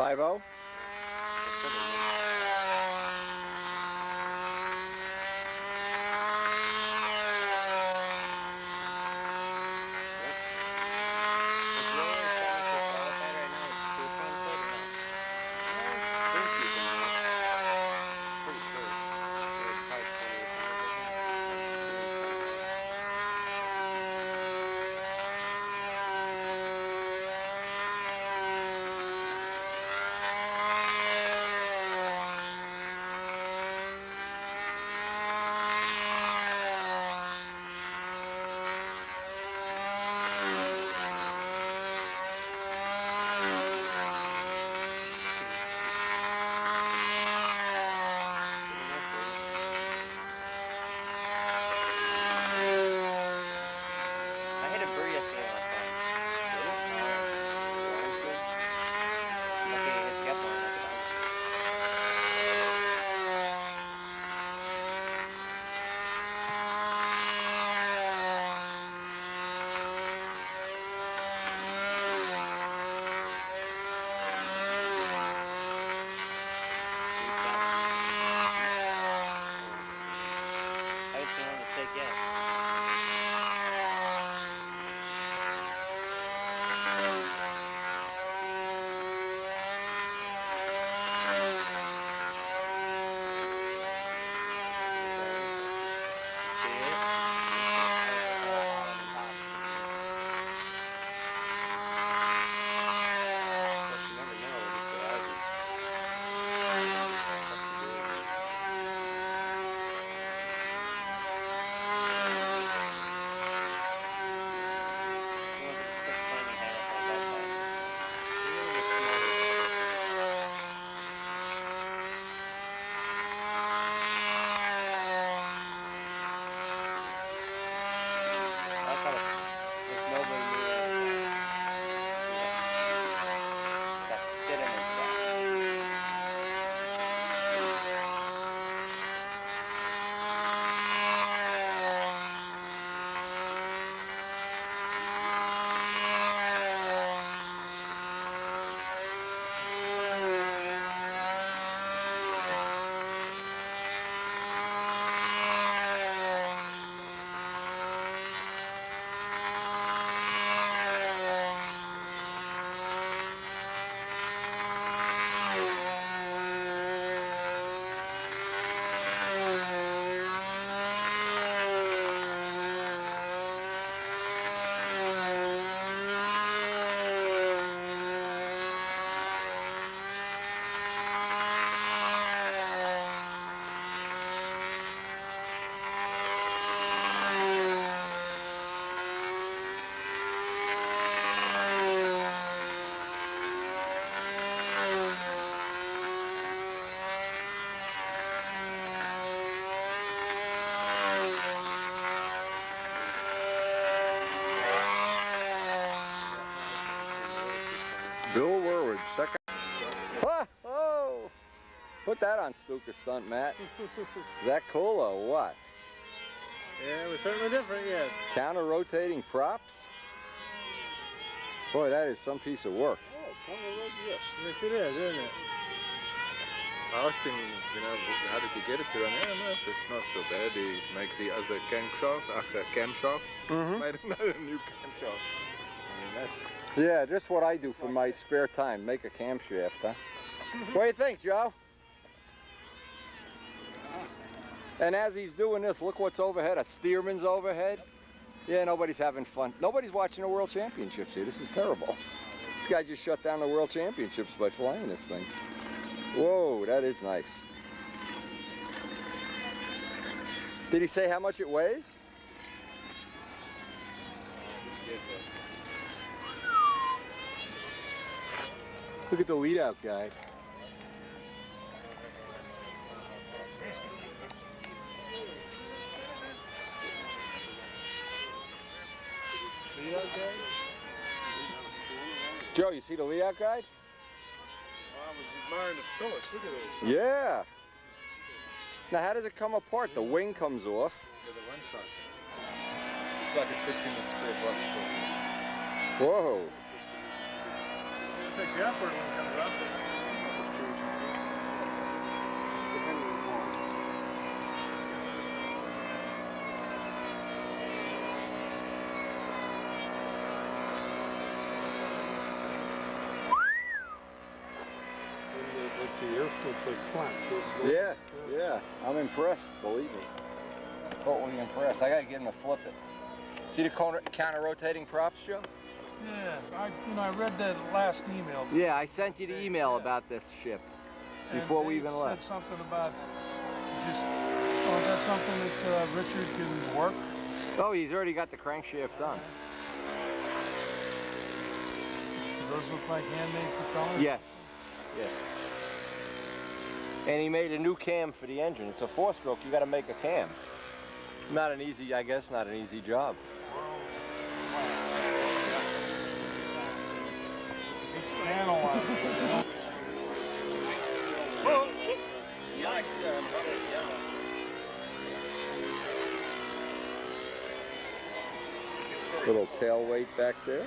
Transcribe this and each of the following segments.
5-0? Bill Werwood, second. Ah, oh! Put that on Stuka Stunt, Matt. Is that cool or what? Yeah, it was certainly different, yes. Counter-rotating props? Boy, that is some piece of work. Oh, counter-rotating, yes. Yes, it is, isn't it? I asked him, you know, how did you get it to run? Yeah, no, it's not so bad. He makes the other camshaft, after camshaft, he's made another new camshaft. I mean, that's... Yeah, just what I do for my spare time, make a camshaft, huh? What do you think, Joe? And as he's doing this, look what's overhead, a Stearman's overhead. Yeah, nobody's having fun. Nobody's watching the World Championships here. This is terrible. This guy just shut down the World Championships by flying this thing. Whoa, that is nice. Did he say how much it weighs? Look at the lead out guy. Lead out guide? Joe, you see the lead out guide? I was admiring the source. Look at those. Yeah. Now how does it come apart? The wing comes off. Yeah, the one side. Looks like it fits in the square box. Whoa. I think the upward one comes up. looks like flint. Yeah, yeah. I'm impressed, believe me. Totally impressed. I gotta get him to flip it. See the counter-rotating props, Joe? Yeah, I read that last email. Yeah, I sent you the email about this ship before we even left. Said something about just, is that something that Richard can work? Oh, he's already got the crankshaft done. Do those look like handmade propellers? Yes, yes. And he made a new cam for the engine. It's a 4-stroke, you gotta make a cam. Not an easy, I guess, not an easy job. It's analyzed. Little tail weight back there.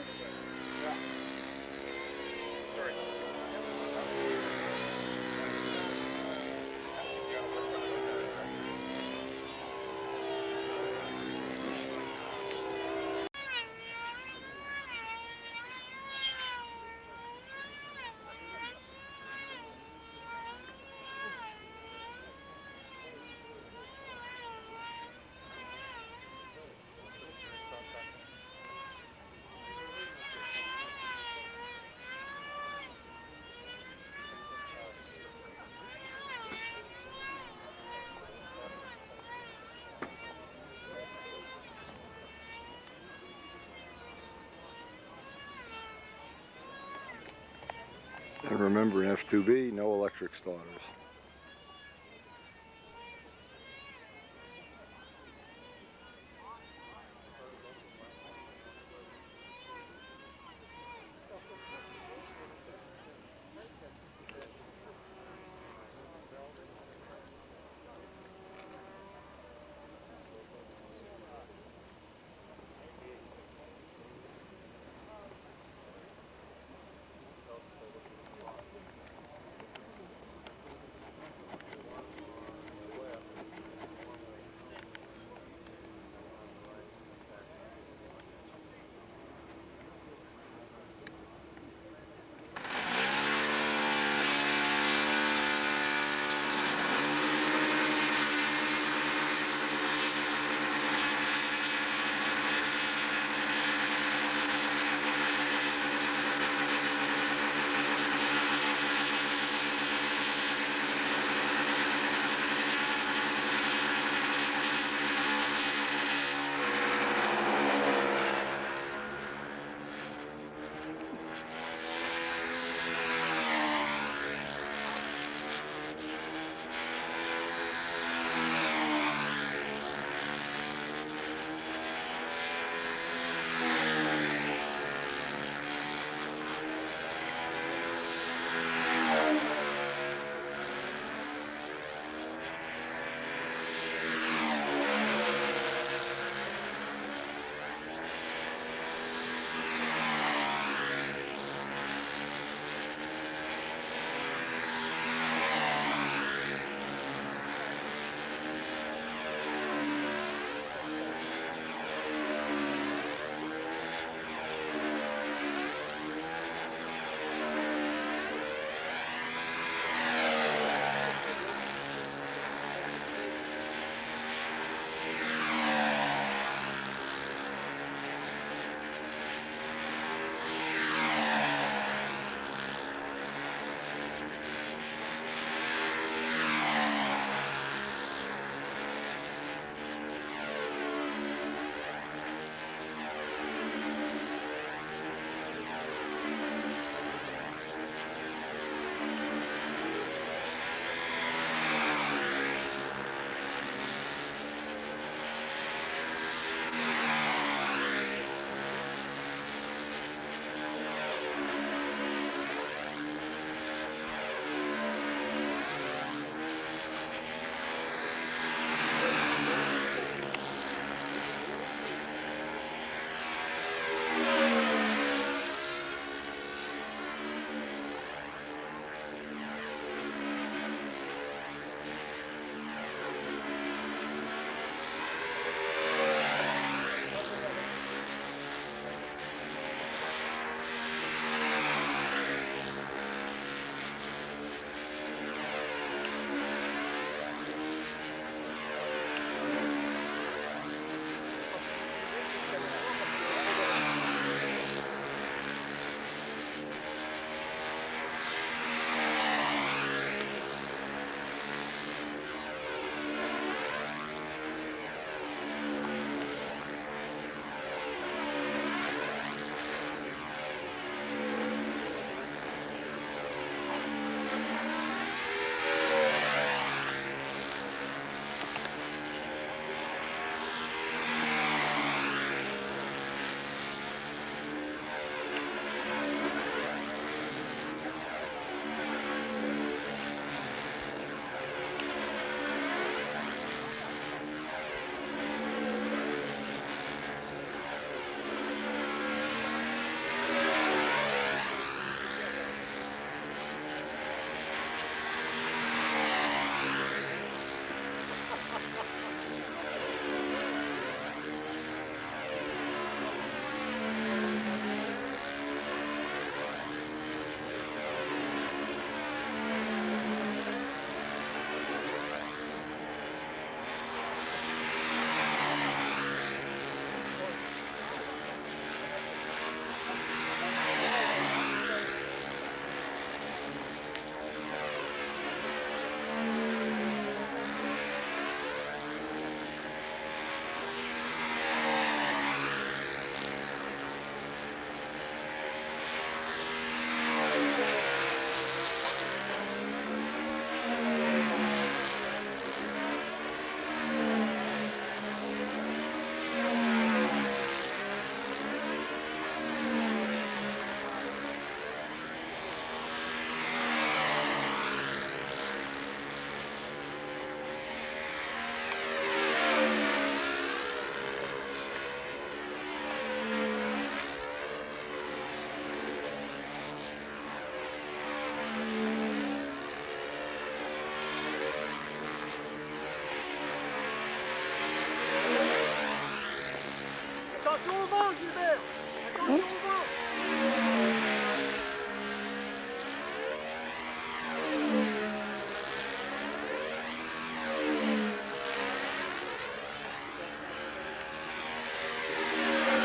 And remember, in F2B, no electric starters.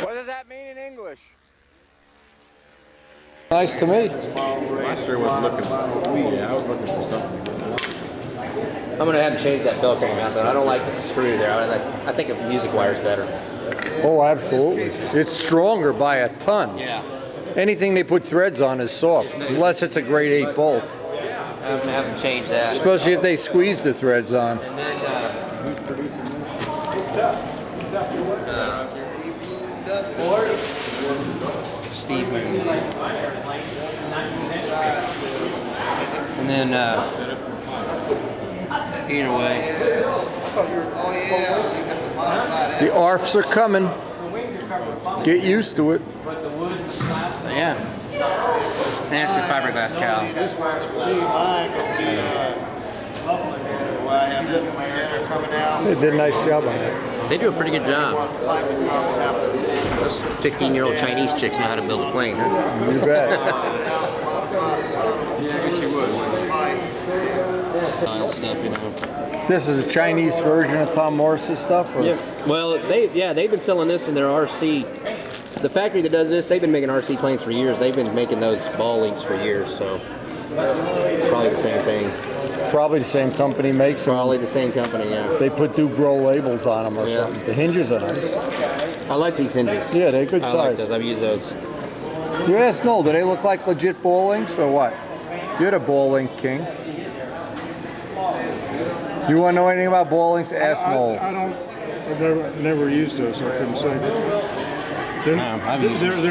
What does that mean in English? Nice to meet. I sure was looking. Yeah, I was looking for something. I'm gonna have to change that Velcro mount. I don't like the screw there. I think a music wire's better. Oh, absolutely. It's stronger by a ton. Yeah. Anything they put threads on is soft, unless it's a grade 8 bolt. I'm gonna have them change that. Especially if they squeeze the threads on. And then Steve. And then either way. The ARFs are coming. Get used to it. Yeah. That's the fiberglass cowl. This works for me. Mine gonna be muffler header, where I have the header coming out. They did a nice job on it. They do a pretty good job. Like we probably have to. Those 15-year-old Chinese chicks know how to build a plane. Huh? You bet. Yeah, I guess you would. Stuff, you know. This is a Chinese version of Tom Morris's stuff? Or? Yeah. Well, they've been selling this in their RC. The factory that does this, they've been making RC planes for years. They've been making those ball links for years, so probably the same thing. Probably the same company makes them. Probably the same company, yeah. They put Dubro labels on them or Yeah. something. The hinges are nice. I like these hinges. Yeah, they're good I size. like those. I've used those. You asked Noel, do they look like legit ball links or what? You're the ball link king. You want to know anything about ball links? Ask Noel. I don't. I've never used those, so I couldn't say. They're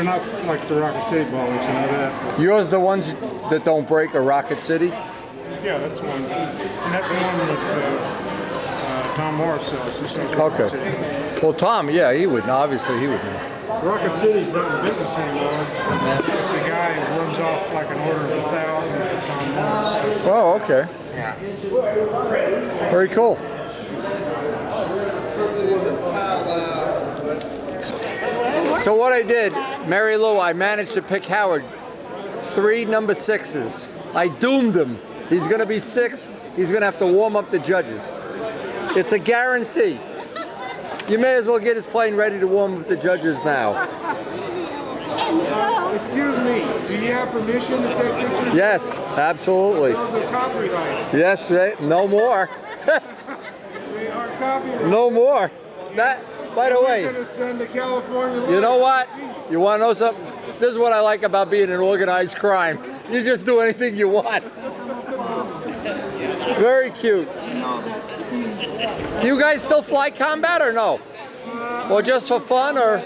not like the Rocket City ballings, you know that. Yours the ones that don't break a Rocket City? Yeah, that's one. And that's the one that Tom Morris sells. He sells Rocket Okay. City. Well, Tom, yeah, he would know. Obviously, he would know. Rocket City's not in business anymore. The guy runs off like an order of 1,000 for Tom Morris. Oh, okay. Yeah. Very cool. So what I did, Mary Lou, I managed to pick Howard 3 number 6s. I doomed him. He's going to be 6th. He's going to have to warm up the judges. It's a guarantee. You may as well get his plane ready to warm up the judges now. Excuse me, do you have permission to take pictures? Yes, absolutely. Those are copyrighted. Yes, right. No more. They are copyrighted. No more. That, by the We're way, gonna send to California. you know what? You want to know something? This is what I like about being an organized crime. You just do anything you want. Very cute. You guys still fly combat or no? Or just for fun or?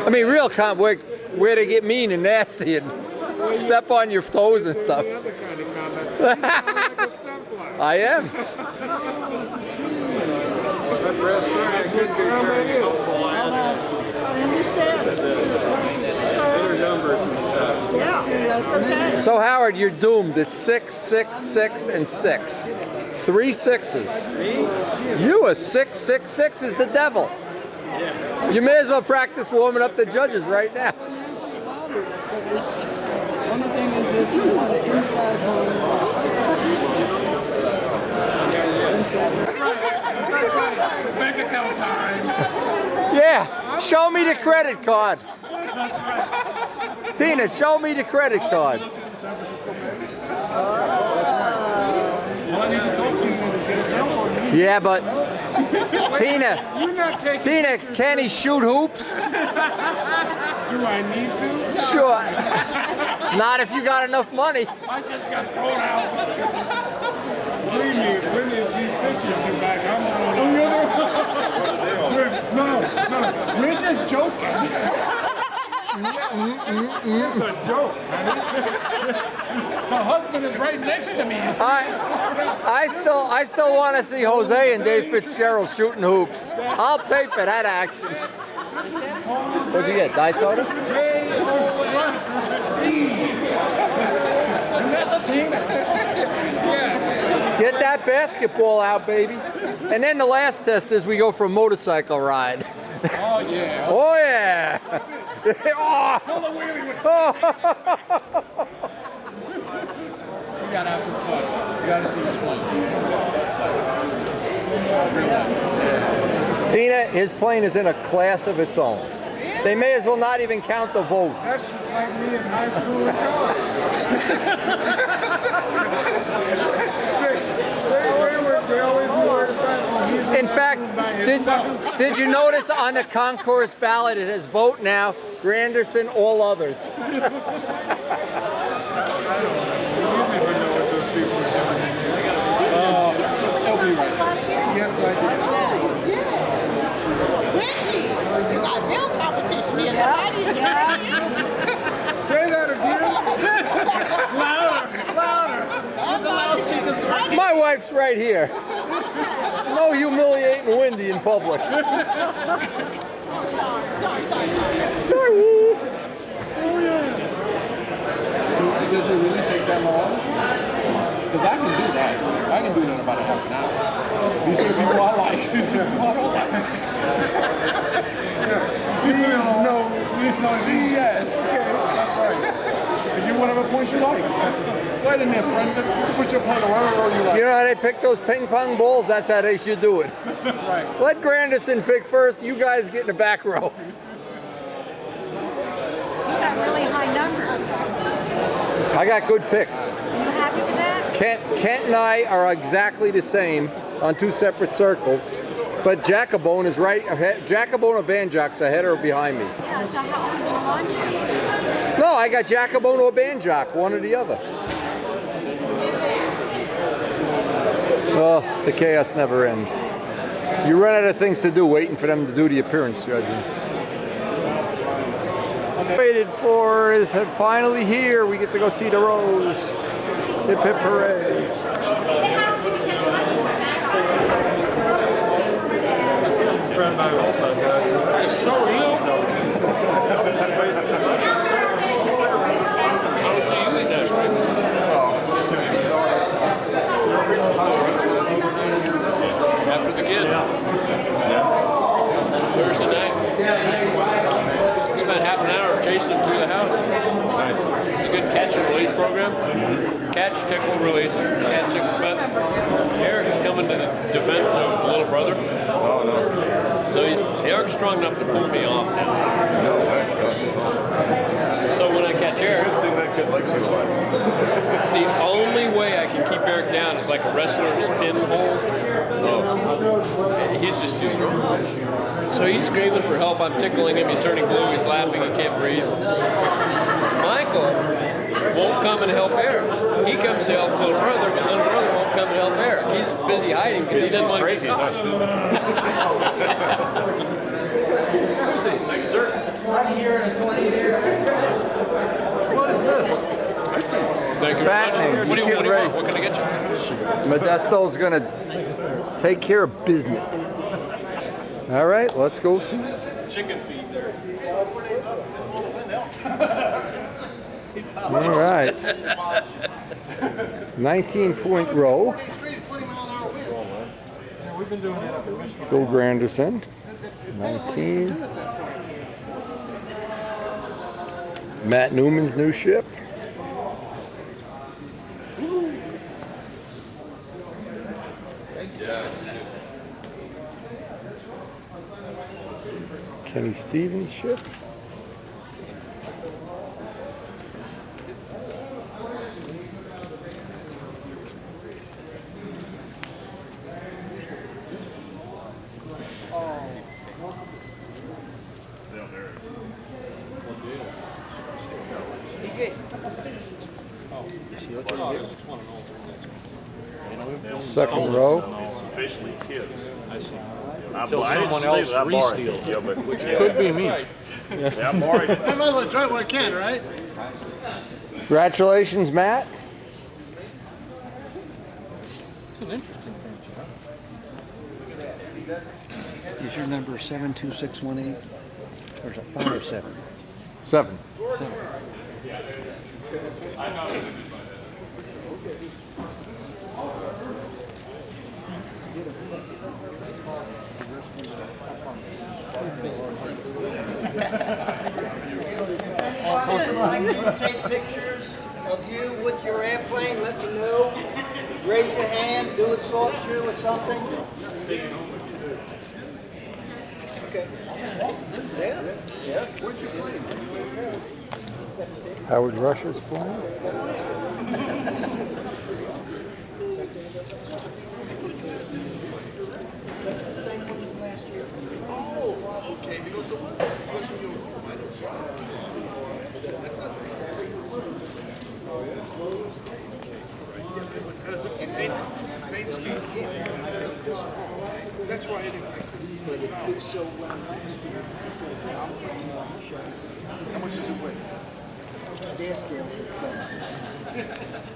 I mean, real combat, where they get mean and nasty and step on your toes and stuff. The other kind of combat. You sound like a stunt fly. I am. That's what combat is. So Howard, you're doomed. It's 6, 6, 6, and 6. 3 6s. You a 6, 6, 6 is the devil. You may as well practice warming up the judges right now. Only thing is if you want an inside Bank account time. Yeah, show me the credit card. Tina, show me the credit cards. Well, I need to talk to you to get a sample. Yeah, but Tina, You're not taking Tina, pictures. can he shoot hoops? Do I need to? Sure. Not if you got enough money. I just got thrown out. Believe me, if any of these pictures come back, I'm going to... No, we're just joking. It's a joke, honey. My husband is right next to me. I still want to see Jose and Dave Fitzgerald shooting hoops. I'll pay for that action. What'd you get? Diet soda? And that's a team. Yes. Get that basketball out, baby. And then the last test is we go for a motorcycle ride. Oh, yeah. Oh yeah! Oh. You gotta have some fun. You gotta see this plane. Tina, his plane is in a class of its own. They may as well not even count the votes. That's just like me in high school and college. they always were the fact. In fact, did you notice on the concourse ballot it has vote now, Granderson, all others. You never know what those people are doing. They'll be right. Yes, I did. Wendy, you got real competition here. Say that again. Louder. My wife's right here. No humiliating Wendy in public. Sorry. Sorry. So does it really take that long? Because I can do that. I can do that in about a half an hour. These are people I like. These people I don't like. Yes. Okay, that's right. And you whatever points you like. Wait a minute, friend. You can put your point wherever you like. You know how they pick those ping pong balls? That's how they should do it. Right. Let Granderson pick first. You guys get in the back row. You got really high numbers. I got good picks. Are you happy with that? Kent and I are exactly the same on two separate circles, but Jacobone is right ahead. Jacobone or Banjock's ahead or behind me. Yeah, so how are we going to launch you? No, I got Jacobone or Banjock, one or the other. Oh, the chaos never ends. You run out of things to do waiting for them to do the appearance judging. Waited for is finally here. We get to go see the Rose. Hip hip hooray. After the kids. Thursday night. Spent half an hour chasing them through the house. Nice. It's a good catch and release program. Catch, tickle, release. Catch, tickle, but Eric's coming to the defense of little brother. Oh, no. So Eric's strong enough to pull me off now. No way. So when I catch Eric, I think that kid likes you a lot. the only way I can keep Eric down is like a wrestler's pin hold. He's just too strong. So he's screaming for help. I'm tickling him. He's turning blue. He's laughing. He can't breathe. Michael won't come and help Eric. He comes to help little brother, but little brother won't come and help Eric. He's busy hiding because he doesn't want to get caught. Thank you, sir. What is this? Thank you very Fattening. much. What do you want? What can I get you? Modesto's gonna take care of business. All right, let's go see. Chicken feed there. All right. 19-point row. Phil Granderson. 19. Matt Newman's new ship. Kenny Stevens' ship. Second row. Officially kids. I see. Until someone else re-steals it, which could be me. Yeah, I'm borrowing it. I might let try what I can, right? Congratulations, Matt. It's an interesting picture. Is your number 72618? Or is it 5 or 7? 7. 7. Anyone would like to take pictures of you with your airplane, let me know. Raise your hand, do a soft shoe or something. Okay. Yeah. Where's your plane? Howard Rush's plane? Oh, okay, because the one was in your room, I don't see it. That's not paint scheme. That's why I didn't. So when last year, he said, I'm putting you on the show. How much does it weigh? Their scale said 7.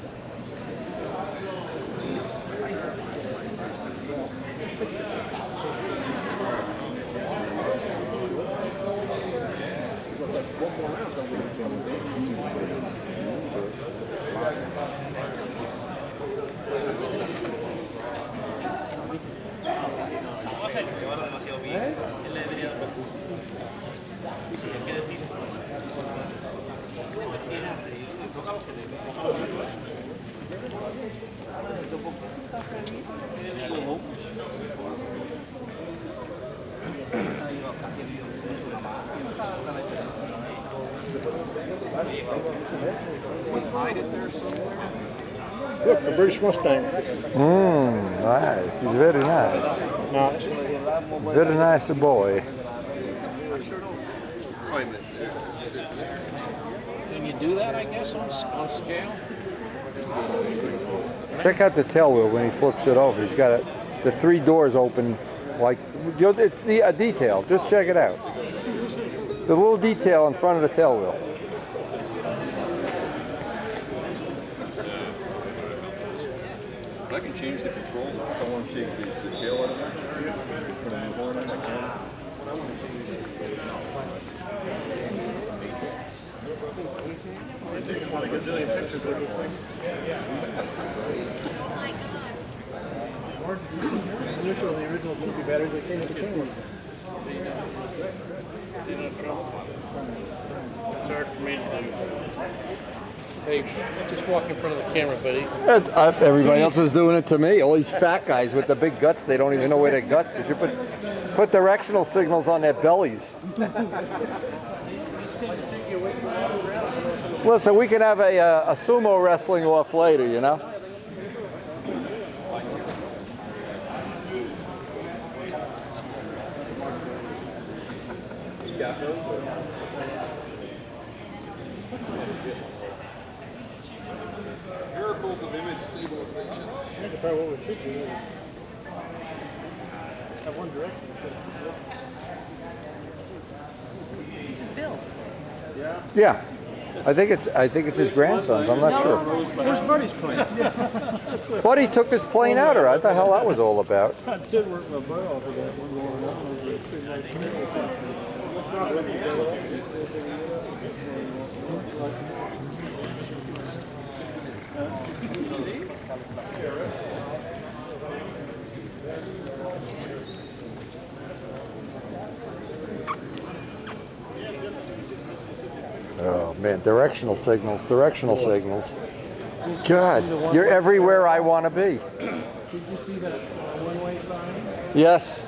Look, the British Mustang. Nice. He's very nice. Not. Very nice boy. Can you do that, I guess, on scale? Check out the tail wheel when he flips it over. He's got the 3 doors open, like it's a detail. Just check it out. The little detail in front of the tail wheel. I can change the controls if I want to take the tail out of there. Put a new horn on that camera. It takes one a gazillion pictures with this thing. The original movie batteries that came with the camera. It's hard for me to do. Hey, just walk in front of the camera, buddy. Everybody else is doing it to me. All these fat guys with the big guts, they don't even know where their guts. Did you put directional signals on their bellies? Listen, we can have a sumo wrestling off later, you know? Miracles of image stabilization. I think probably what we should do is have one direction. This is Bill's. Yeah. I think it's his grandson's. I'm not sure. Where's Buddy's plane? Buddy took his plane out, or what the hell that was all about? I did work my butt off of that one going on. It was sitting right Oh man, directional signals. God, you're everywhere I want to be. Did you see that one-way sign? Yes.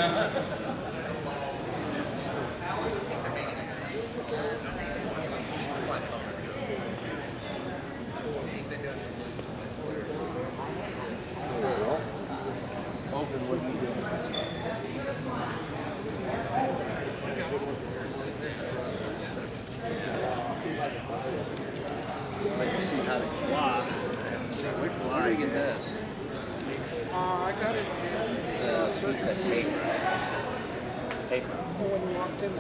I'd like to see how they fly. I haven't seen them fly yet. I got it in Circus City. When we walked in,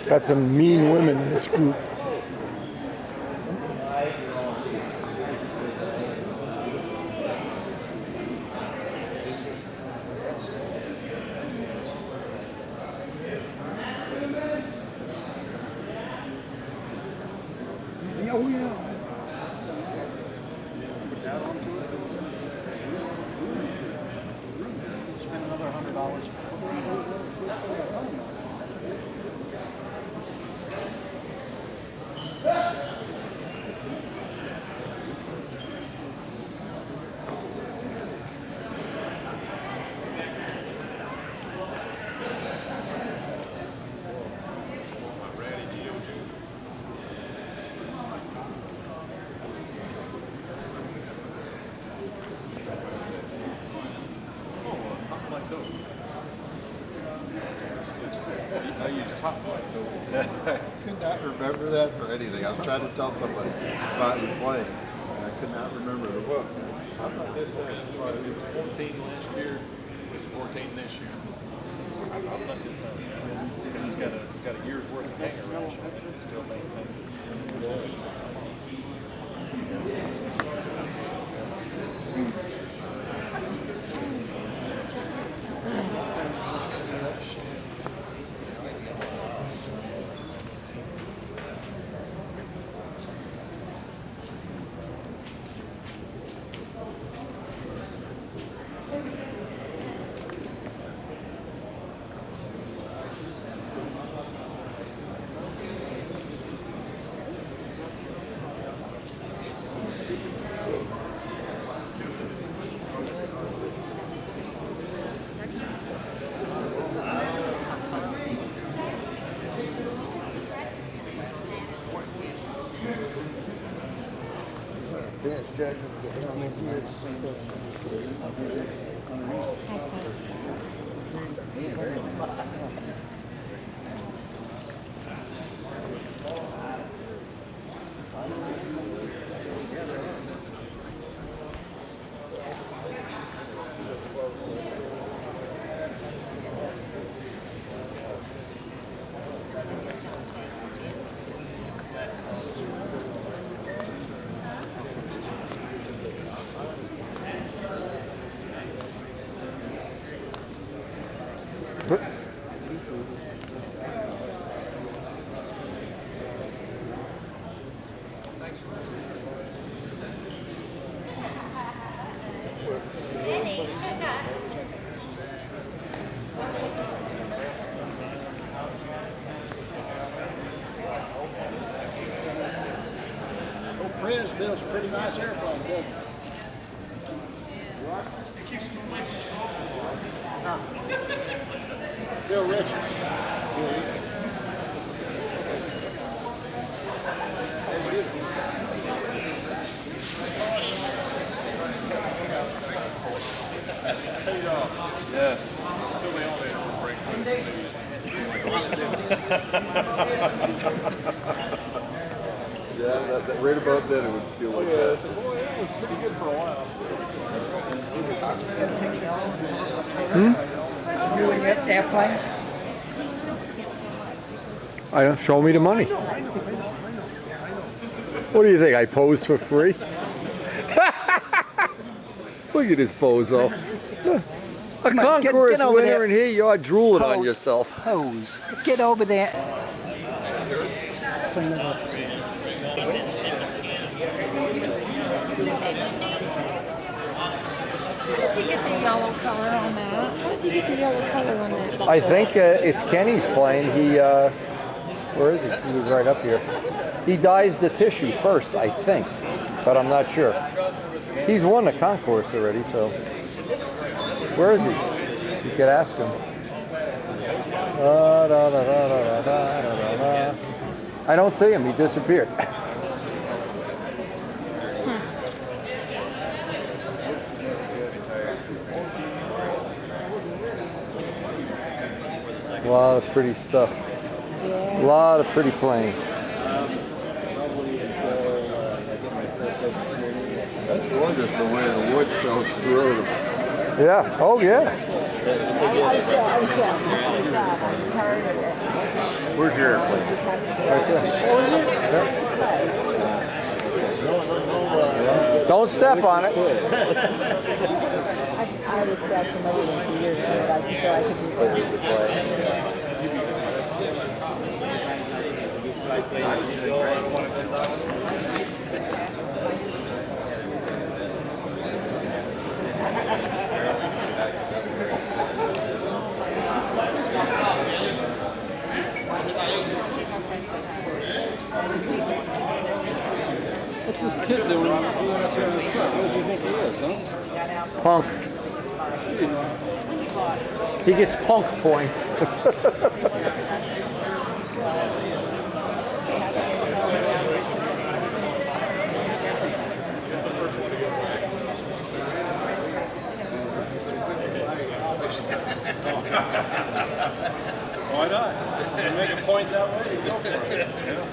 Got some mean women in this group. Oh yeah. spend another $100. I use top light though. I could not remember that for anything. I was trying to tell somebody about your plane, and I could not remember the book. I thought this it was 14 last year. It's 14 this year. I thought this he's got a year's worth of hanger rush on it. It's still maintained. Prince builds a pretty nice airplane, doesn't it? What? It keeps him away from the Bill Richards. Yeah. Yeah, that right about then it would feel like that. Boy, that was pretty good for a while. Just get a picture of you in that airplane. I don't show me the money. What do you think? I pose for free? Look at this bozo. A concourse get over winner, there. and here you are drooling on Pose. yourself. Hose. Get over there. How does he get the yellow color on that? How does he get the yellow color on that? I think it's Kenny's plane. He, where is he? He was right up here. He dyes the tissue first, I think, but I'm not sure. He's won the concourse already, so. Where is he? You could ask him. I don't see him. He disappeared. A lot of pretty stuff. A lot of pretty planes. That's gorgeous the way the wood shows through. Yeah. Oh, yeah. Where's your airplane? Right there. Yep. Don't step on it. I was back from other than for years, so I could do What's this kid doing? What does he think he is, huh? Punk. He gets punk points. Why not? You make a point that way, you go for it. Yeah.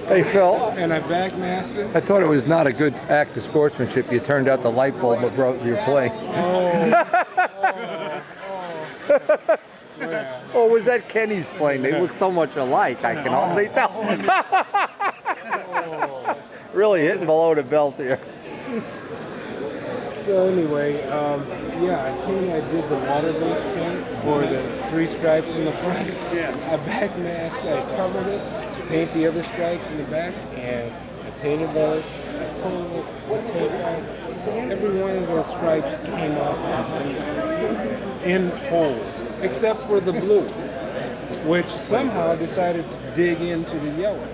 Hey, Phil. And I backmastered. I thought it was not a good act of sportsmanship. You turned out the light bulb that broke your plane. Or was that Kenny's plane? They look so much alike, I can hardly tell. Really hitting below the belt here. So anyway, yeah, I think I did the water-based paint for the 3 stripes in the front. Yeah. I backmasked, I covered it to paint the other stripes in the back, and I painted those. I pulled the tape out. Every one of those stripes came off in whole, except for the blue, which somehow decided to dig into the yellow.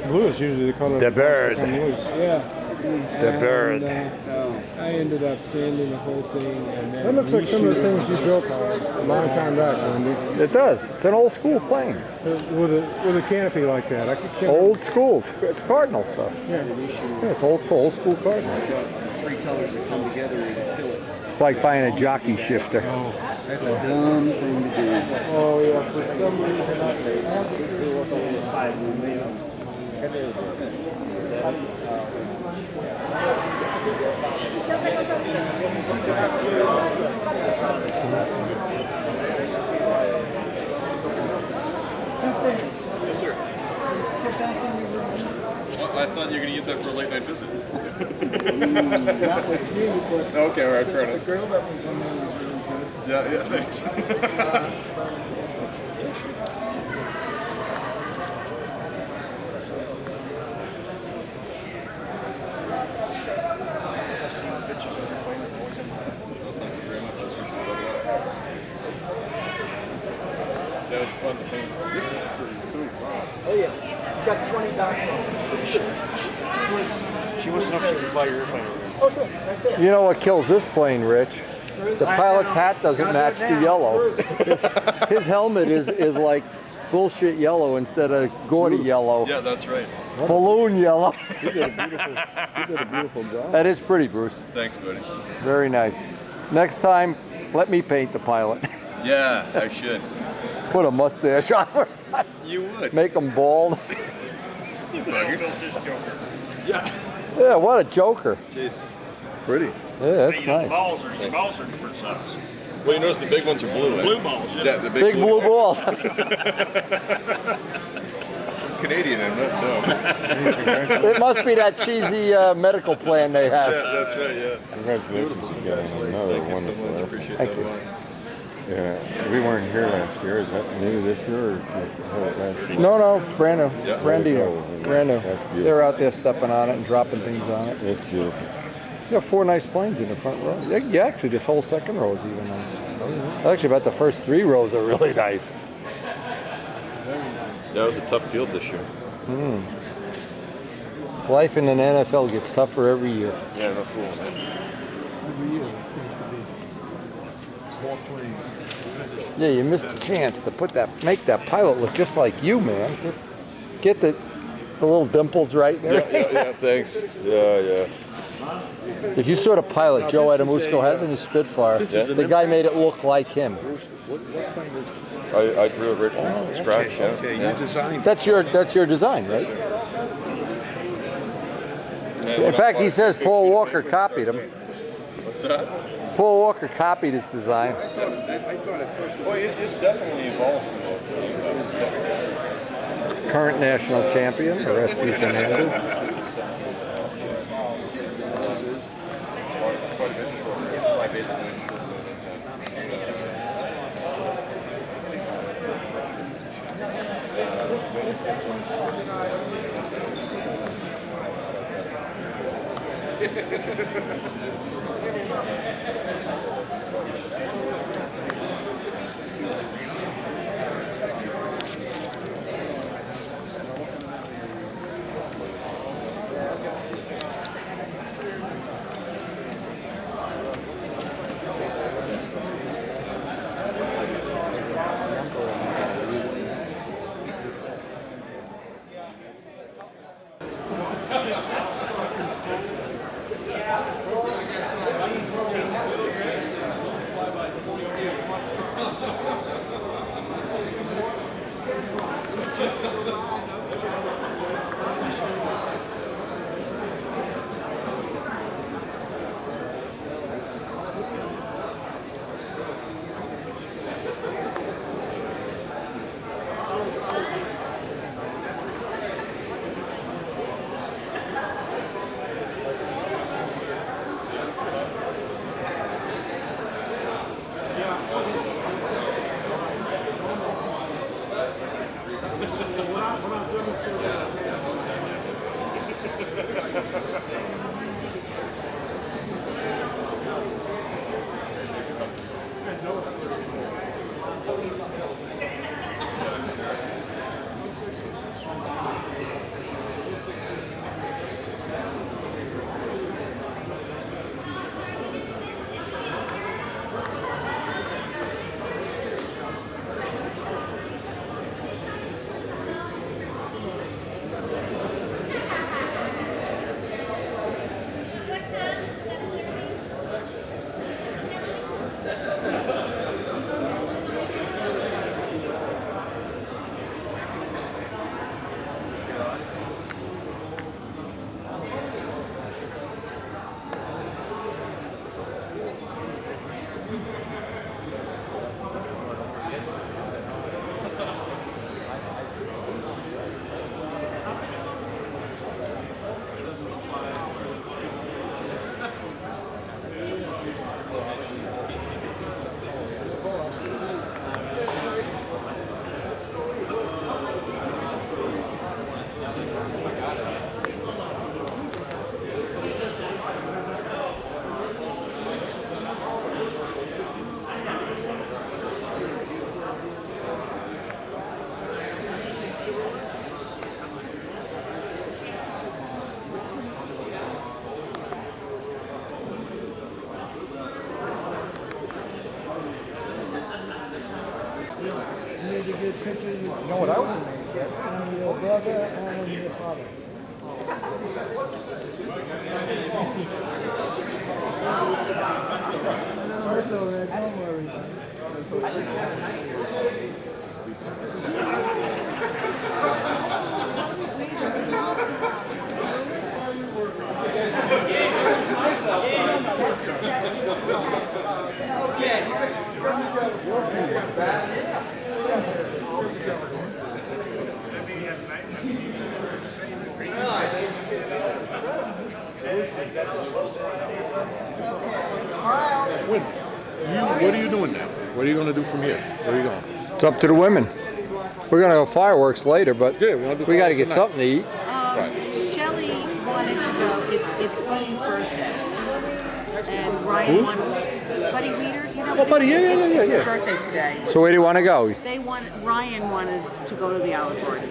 Blue is usually the color The bird. Yeah. The bird. I ended up sanding the whole thing, and then That looks like some of the things you built a long time back, Wendy. It does. It's an old school plane. With a canopy like that. I could Old school. It's Cardinal stuff. Yeah. Yeah, it's old school Cardinal. 3 colors that come together and fill it. It's like buying a jockey shifter. That's a dumb thing to do. Oh yeah, for some reason it was only 5 Yes, sir. Well, I thought you were going to use that for a late night visit. Not with me, but Okay, all right, fair the enough. girl that was on there was really good. Yeah, thanks. Pictures That was fun to paint. This is pretty cool. Oh yeah, it's got 20 dots on it. She wants to know if she can fly your airplane over here. Oh sure, right there. You know what kills this plane, Rich? The pilot's hat doesn't match the yellow. His helmet is like bullshit yellow instead of gaudy yellow. Yeah, that's right. Balloon yellow. You did a beautiful job. That is pretty, Bruce. Thanks, buddy. Very nice. Next time, let me paint the pilot. Yeah, I should. Put a mustache on or something. You would. Make him bald. You built this Joker. Yeah. Yeah, what a joker. Jeez. Pretty. Yeah, that's nice. Balls are different size. Well, you notice the big ones are blue. Blue balls. Yeah, the Big blue balls. I'm Canadian and not dumb. It must be that cheesy medical plan they have. Yeah, that's right, yeah. Congratulations again on another Thank you so wonderful much. effort. Appreciate Thank that you. a lot. Yeah, we weren't here last year. Is that new this year or last year? No, brand new. Yeah. Brand new. Brand new. That's beautiful. They're out there stepping on it and dropping things on it. It's beautiful. You have 4 nice planes in the front row. Yeah, actually, this whole second row is even nice. Actually, about the first 3 rows are really nice. That was a tough field this year. Life in an NFL gets tougher every year. Yeah, no fool, man. Every year it seems to be. Small planes. Yeah, you missed a chance to make that pilot look just like you, man. Get the little dimples right and everything. Yeah, thanks. Yeah. If you saw the pilot Joe Adamusco has in his Spitfire, the guy made it look like him. What plane is this? I drew it right from scratch, yeah. Okay, Yeah. you designed That's your design, right? In fact, he says Paul Walker copied him. What's that? Paul Walker copied his design. I thought at first. Well, it's definitely evolved from Current national champion, Orestes Hernandez. pictures. You know what I was amazed at? And your brother and your father. No, it's all right. Don't worry. What are you doing now? What are you going to do from here? Where are you going? It's up to the women. We're going to go fireworks later, but Yeah, we got to get something to eat. Shelley wanted to go. It's Buddy's birthday. And Ryan wanted. Buddy Weeder, you know? Oh, Buddy, yeah. It's his birthday today. So where do you want to go? Ryan wanted to go to the Olive Garden.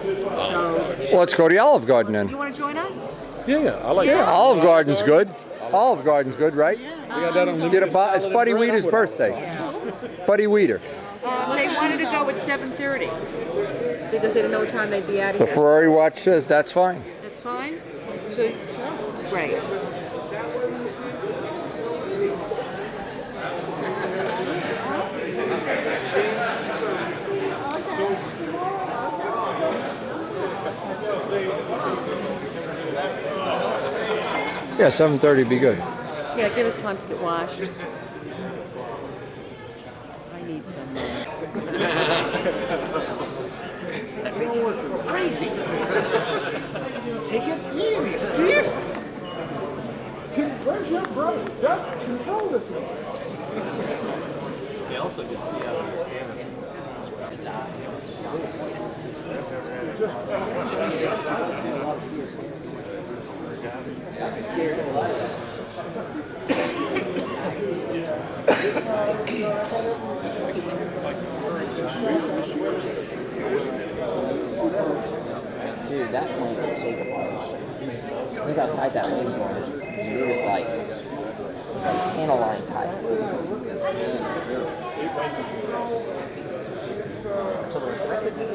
So. Well, let's go to the Olive Garden then. You want to join us? Yeah, I like Yeah, that. Olive Garden's good. Olive Garden's good, right? We got that on It's Buddy Weeder's birthday. Buddy Weeder. They wanted to go at 7:30 because they didn't know what time they'd be out of The here. Ferrari watch says that's fine. That's fine? So, great. Yeah, 7:30 would be good. Yeah, give us time to get washed. I need some. That makes you crazy. Take it easy, Steve. Where's your brother? Just control this one. They also can see out of the Dude, that plane is takeable. Look how tight that wing's going. It is like panel line tight. So the rest of it could be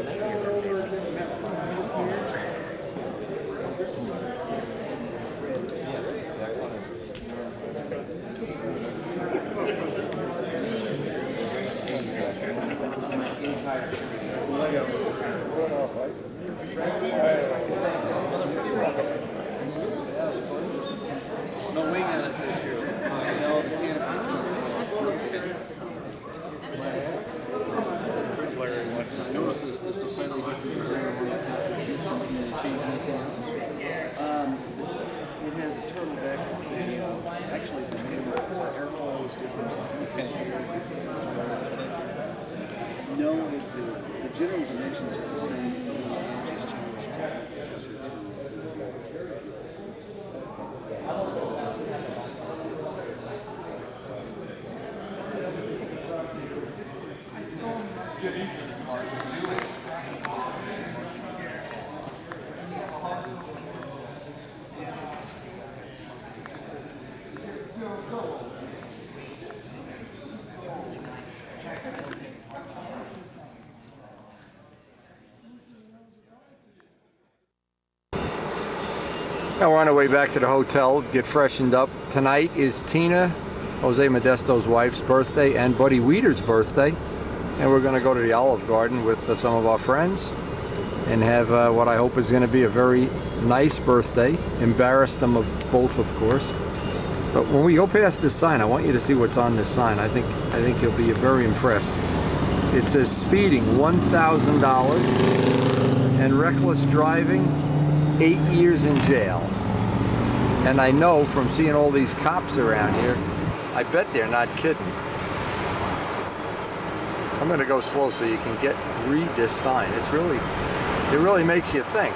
No wing on it this year. Notice it's the slightly different design on the top. Is something that changed anything else? It has a turtle deck. Actually, the airfoil is different. Okay. No, the general dimensions are the same. Now we're on our way back to the hotel, get freshened up. Tonight is Tina, Jose Modesto's wife's birthday, and Buddy Weeder's birthday. And we're going to go to the Olive Garden with some of our friends and have what I hope is going to be a very nice birthday. Embarrass them both, of course. But when we go past this sign, I want you to see what's on this sign. I think you'll be very impressed. It says speeding, $1,000, and reckless driving, 8 years in jail. And I know from seeing all these cops around here, I bet they're not kidding. I'm gonna go slow so you can read this sign. It really makes you think,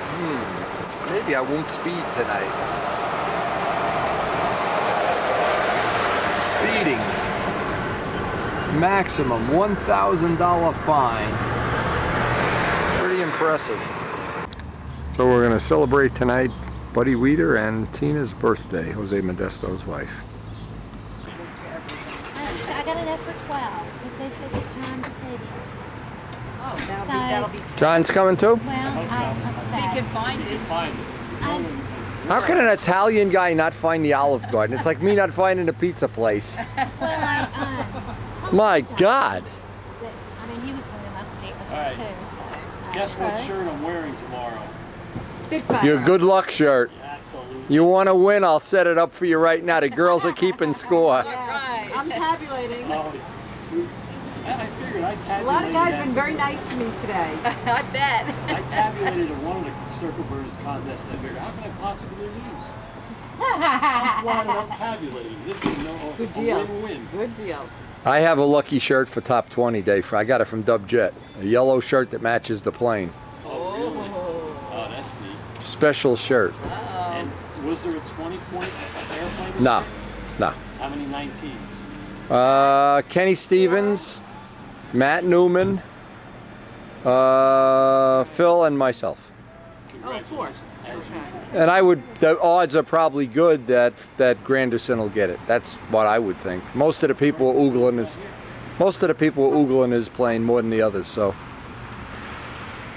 maybe I won't speed tonight. Speeding, maximum $1,000 fine. Pretty impressive. So we're going to celebrate tonight Buddy Weeder and Tina's birthday, Jose Modesto's wife. I got enough for 12 because they said the time to pay these. that'll be. John's coming too? If he can find it. How can an Italian guy not find the Olive Garden? It's like me not finding a pizza place. My God. I mean, he was one of them up with us too. So. Guess what shirt I'm wearing tomorrow? Spitfire. Your good luck shirt. Absolutely. You want to win, I'll set it up for you right now. The girls are keeping score. Right. I'm tabulating. I figured I tabulated. A lot of guys have been very nice to me today. I bet. I tabulated at one of the circle burns contests and I figured, how can I possibly lose? I'm flying out tabulating. This is Good a deal. win-win. Good deal. I have a lucky shirt for top 20 day. I got it from Dub Jet. A yellow shirt that matches the plane. Oh, really? Oh, that's neat. Special shirt. And was there a 20-point airplane? No. No. How many 19s? Kenny Stevens, Matt Newman, Phil, and myself. Oh, of course. And the odds are probably good that Granderson will get it. That's what I would think. Most of the people are oogling his plane more than the others. So.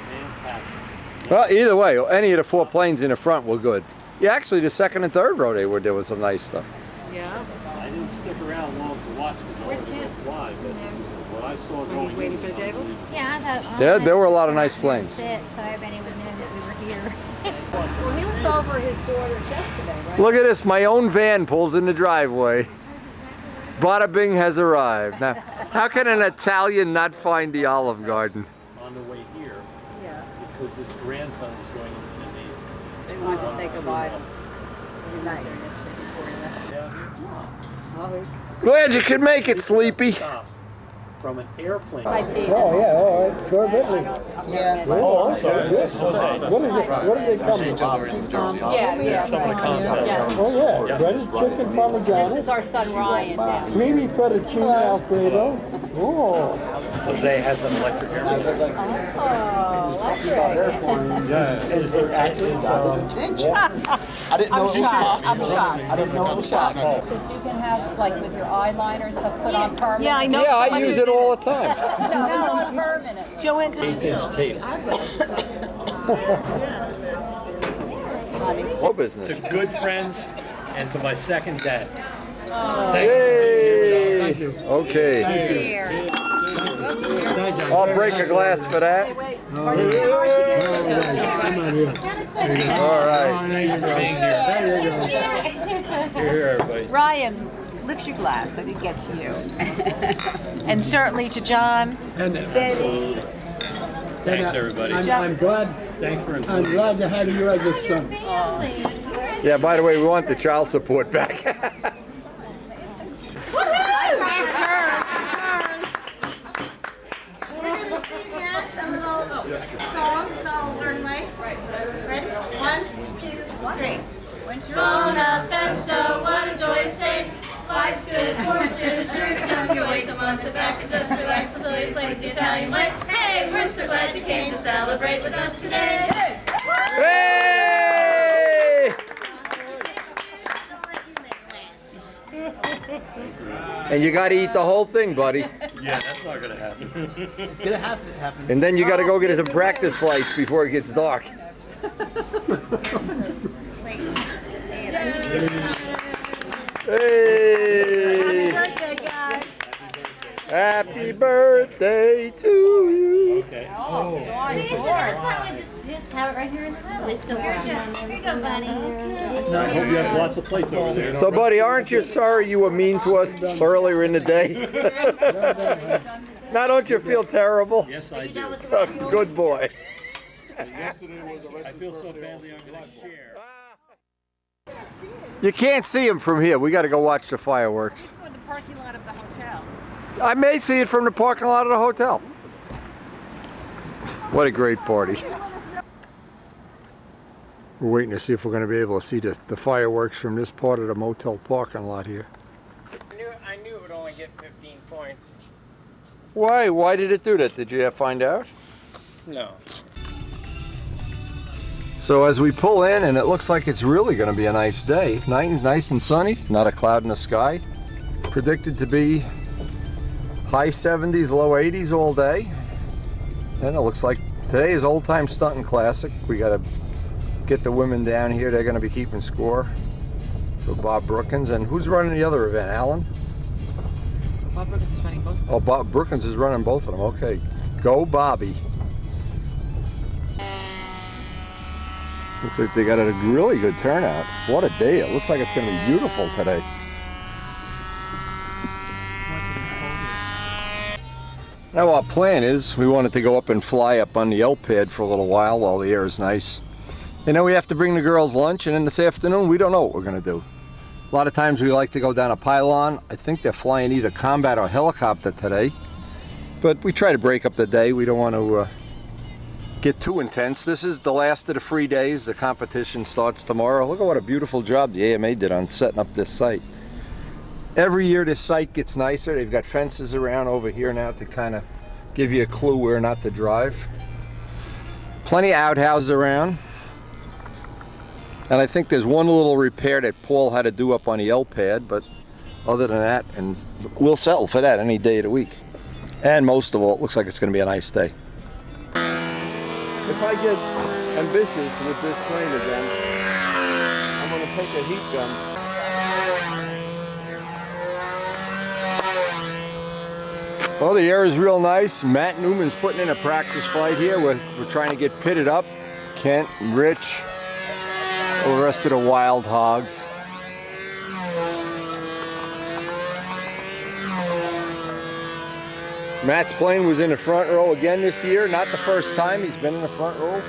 Fantastic. Well, either way, any of the 4 planes in the front were good. Yeah, actually, the second and third row there was some nice stuff. Yeah. I didn't stick around long to watch because I wanted to go fly, but what I saw going He's waiting for the table? Yeah, I thought. Yeah, there were a lot of nice planes. So everybody would know that we were here. Well, he was over his daughter's yesterday, right? Look at this, my own van pulls in the driveway. Bada Bing has arrived. Now, how can an Italian not find the Olive Garden? On the way here, Yeah. because his grandson was going into the Navy. They wanted to say goodbye to good night. Glad you could make it, Sleepy. From an airplane. Oh, yeah, all right. Sure, Bentley. Yeah. Oh, I'm sorry. What did they come from? Yeah. Some of the contests. Oh, yeah. Breaded chicken parmigiana. This is our son Ryan down. Creamy fettuccine Alfredo. Oh. Jose has an electric airplane. Oh, I didn't know it was possible. I'm shocked. I didn't know it was possible. That you can have, like, with your eyeliner stuff put on permanent. Yeah, I know. Yeah, I use it all the time. No, permanent. Joanne, 8-inch tape. What business? To good friends and to my second dad. Yay! Okay. I'll break a glass for that. All right. Here, everybody. Ryan, lift your glass. I didn't get to you. And certainly to John. And Betty. Thanks, everybody. I'm glad. Thanks for I'm including glad to have you as a son. Yeah, by the way, we want the child support back. Song called Learn Ways. Ready? 1, 2, 3. Bona Festa, what a joyous day. Life's good fortune is sure to come your way. Come on, sit back and just relax until you play the Italian way. Hey, we're so glad you came to celebrate with us today. Hey! And you got to eat the whole thing, buddy. Yeah, that's not going to happen. It's going to have to happen. And then you got to go get some practice flights before it gets dark. Hey! Happy birthday, guys. Happy birthday to you. Okay. Oh, John. See, so next time we just have it right here in the middle. We still got it. Here you go, buddy. I hope you have lots of plates over there. So, buddy, aren't you sorry you were mean to us earlier in the day? Now, don't you feel terrible? Yes, I do. Good boy. I feel so badly I'm going to share. You can't see him from here. We got to go watch the fireworks. In the parking lot of the hotel. I may see it from the parking lot of the hotel. What a great party. We're waiting to see if we're going to be able to see the fireworks from this part of the motel parking lot here. I knew it would only get 15 points. Why? Why did it do that? Did you find out? No. So as we pull in, and it looks like it's really going to be a nice day. Nice and sunny, not a cloud in the sky. Predicted to be high 70s, low 80s all day. And it looks like today is Old Time Stunting Classic. We got to get the women down here. They're going to be keeping score for Bob Brookins. And who's running the other event, Alan? Bob Brookins is running both. Oh, Bob Brookins is running both of them. Okay. Go Bobby. Looks like they got a really good turnout. What a day. It looks like it's going to be beautiful today. Now our plan is we wanted to go up and fly up on the L pad for a little while the air is nice. And then we have to bring the girls lunch, and then this afternoon we don't know what we're going to do. A lot of times we like to go down a pylon. I think they're flying either combat or helicopter today. But we try to break up the day. We don't want to get too intense. This is the last of the free days. The competition starts tomorrow. Look at what a beautiful job the AMA did on setting up this site. Every year this site gets nicer. They've got fences around over here now to kind of give you a clue where not to drive. Plenty of outhouses around. And I think there's one little repair that Paul had to do up on the L pad, but other than that, and we'll settle for that any day of the week. And most of all, it looks like it's going to be a nice day. If I get ambitious with this plane again, I'm going to take a heat gun. Well, the air is real nice. Matt Newman's putting in a practice flight here. We're trying to get pitted up. Kent, Rich, all the rest of the wild hogs. Matt's plane was in the front row again this year. Not the first time he's been in the front row.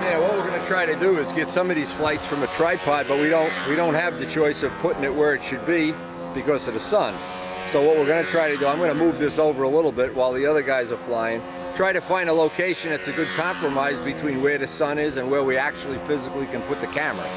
Yeah, what we're going to try to do is get some of these flights from a tripod, but we don't have the choice of putting it where it should be because of the sun. So what we're going to try to do, I'm going to move this over a little bit while the other guys are flying. Try to find a location that's a good compromise between where the sun is and where we actually physically can put the camera.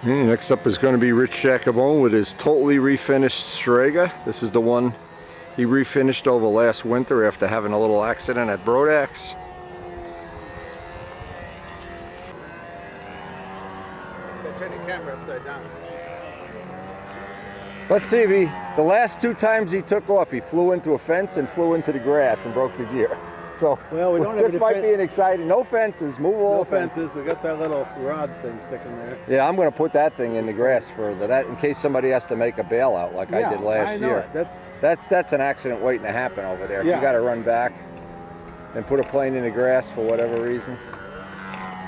Next up is going to be Rich Jacobone with his totally refinished Strega. This is the one he refinished over last winter after having a little accident at Brodax. Turn the camera upside down. Let's see if the last 2 times he took off, he flew into a fence and flew into the grass and broke the gear. So well, we don't have this might be an exciting, no fences, move all no fences. We got that little rod thing sticking there. Yeah, I'm going to put that thing in the grass further, that in case somebody has to make a bailout like I did last year. That's an accident waiting to happen over there. Yeah. You got to run back and put a plane in the grass for whatever reason.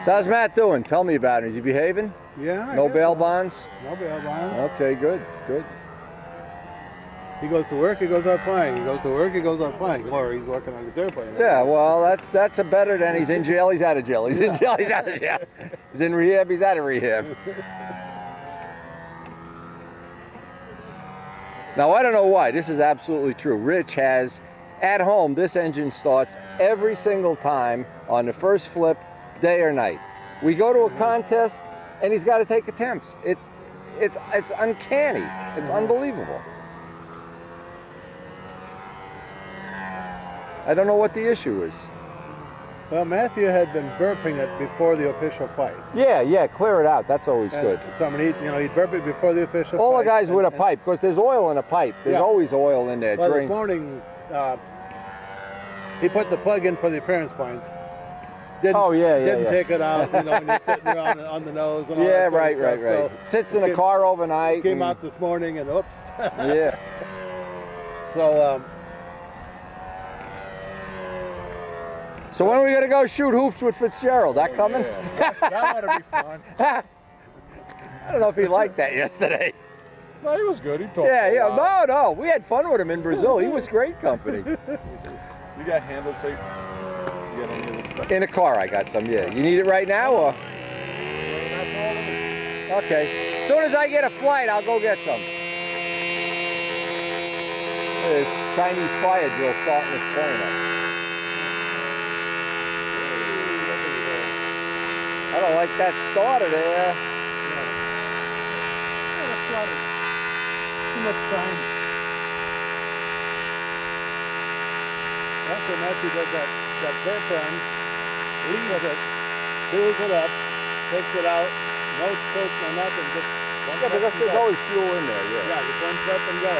So how's Matt doing? Tell me about him. Is he behaving? Yeah. No bail bonds? No bail bonds. Okay, good, good. He goes to work, he goes out flying. He goes to work, he goes out flying. Or he's working on his airplane. Yeah, well, that's a better than he's in jail, he's out of jail. He's in jail, he's out of jail. He's in rehab, he's out of rehab. Now, I don't know why. This is absolutely true. Rich has, at home, this engine starts every single time on the first flip, day or night. We go to a contest, and he's got to take attempts. It's uncanny. It's unbelievable. I don't know what the issue is. Well, Matthew had been burping it before the official fight. Yeah, clear it out. That's always good. So, I mean, he'd burp it before the official All fight. the guys with a pipe, because there's oil in a pipe. There's always oil in there. Well, this morning, he put the plug in for the appearance points. Didn't take it out, when you're sitting there on the nose and all that right. So sits in the car overnight. Came out this morning and oops. Yeah. So when are we going to go shoot hoops with Fitzgerald? That coming? That ought to be fun. I don't know if he liked that yesterday. No, he was good. He talked. No. We had fun with him in Brazil. He was great company. You got handle tape? You got any of this stuff? In a car, I got some, yeah. You need it right now, or? Okay. As soon as I get a flight, I'll go get some. There's Chinese fire drill starting this plane up. I don't like that starter there. Too much time. After Matthew does that clear turn, leaves it, fills it up, takes it out, no stroke, no nothing, just one Yeah, because there's always fuel in there, Yeah, just one flip and go.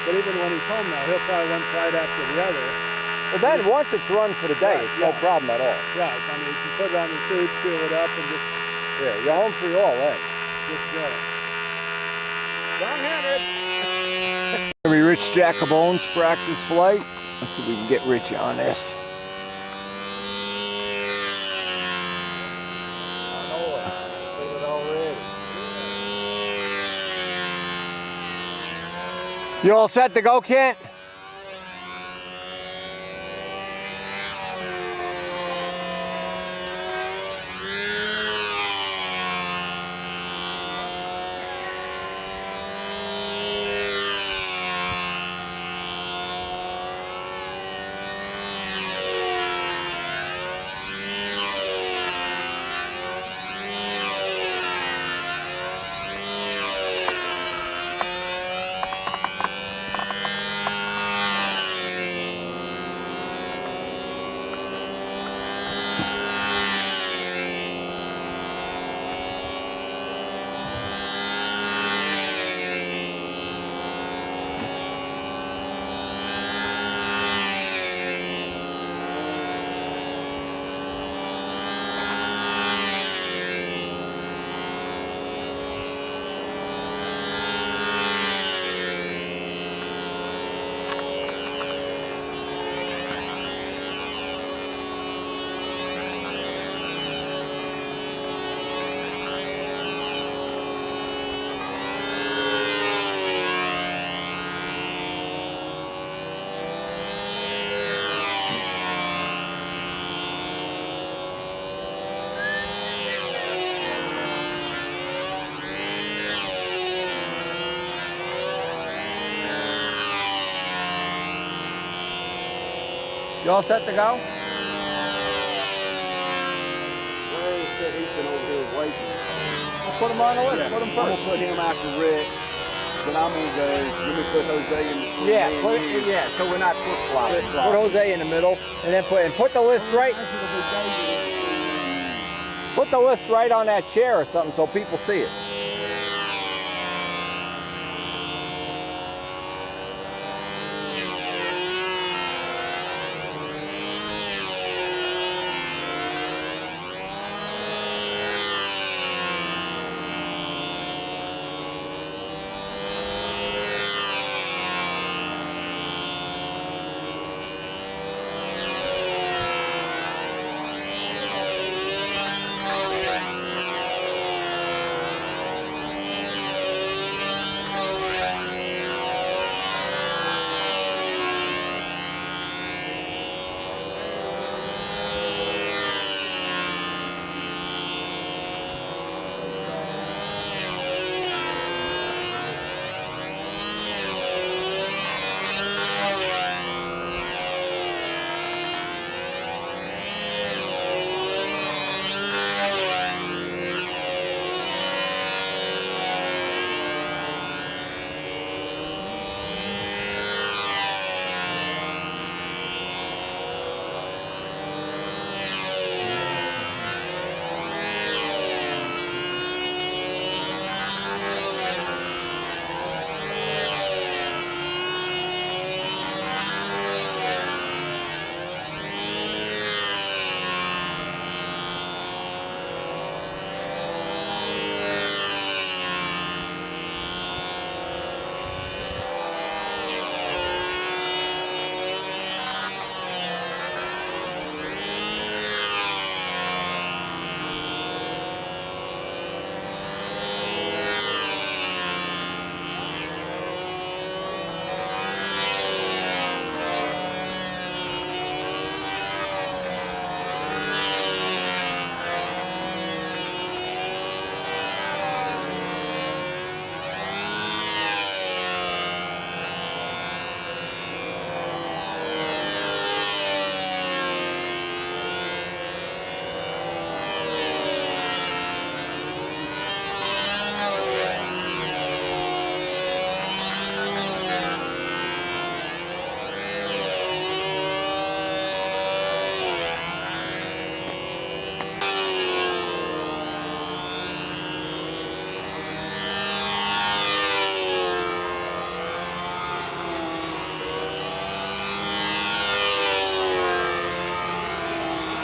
But even when he's home now, he'll fly one flight after the other. Well, then once it's run for the day, it's no problem at all. Right, I mean, you can put it on the suit, seal it up, and just... Yeah, you're home free all then. Just go. Long-handed. Maybe Rich Jacobone's practice flight. Let's see if we can get Rich on this. You all set to go, Kent? You all set to go? said he's been over here waiting. I'll put him on the list. Yeah, Put him I'm first. gonna put him after Rick. Then I'm gonna go. Let me put Jose in. Yeah, me put and you. yeah. So we're not flip-flopping. Flip-flop. Put Jose in the middle, and then put the list right. Put the list right on that chair or something so people see it.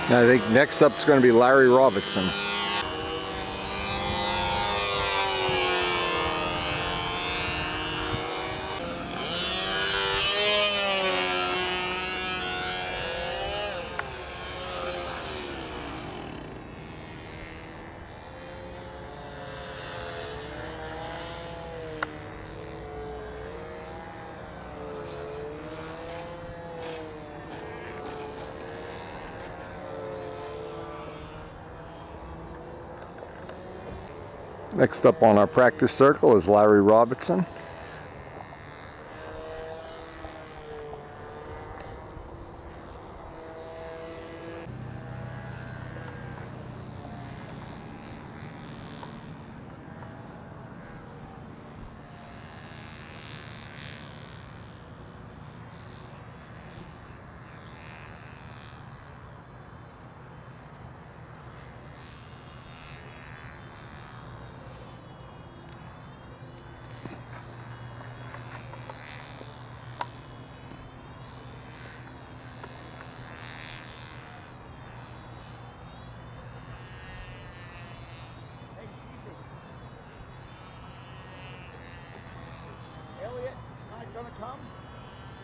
I think next up is going to be Larry Robertson. Next up on our practice circle is Larry Robertson.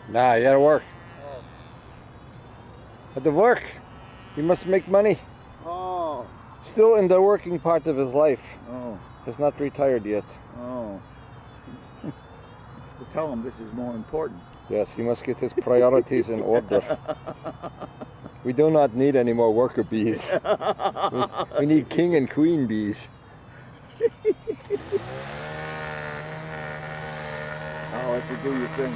Nah, you gotta work. Oh. Had to work. He must make money. Oh. Still in the working part of his life. Oh. Has not retired yet. Oh. To tell him this is more important. Yes, he must get his priorities in order. We do not need any more worker bees. We need king and queen bees. Oh, let's do your thing.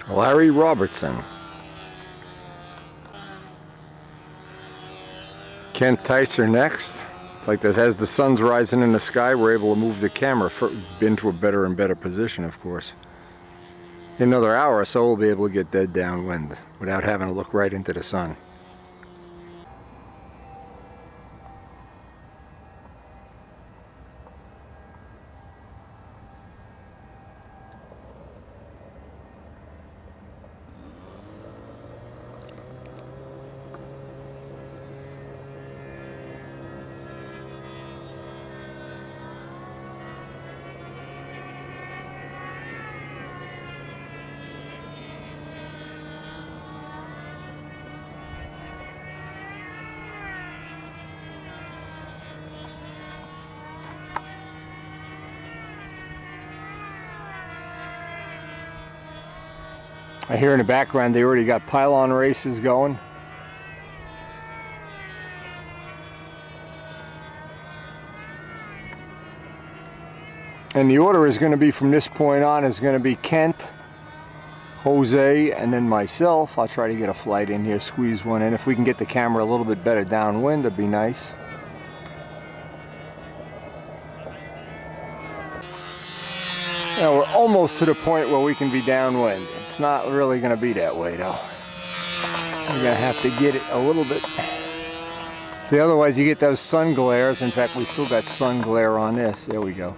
Larry Robertson. Kent Tyser next. It's like this, as the sun's rising in the sky, we're able to move the camera into a better and better position, of course. In another hour or so, we'll be able to get dead downwind without having to look right into the sun. I hear in the background they already got pylon races going. And the order is going to be from this point on is going to be Kent, Jose, and then myself. I'll try to get a flight in here, squeeze one in. If we can get the camera a little bit better downwind, that'd be nice. Now we're almost to the point where we can be downwind. It's not really going to be that way though. We're going to have to get it a little bit. See, otherwise you get those sun glares. In fact, we still got sun glare on this. There we go.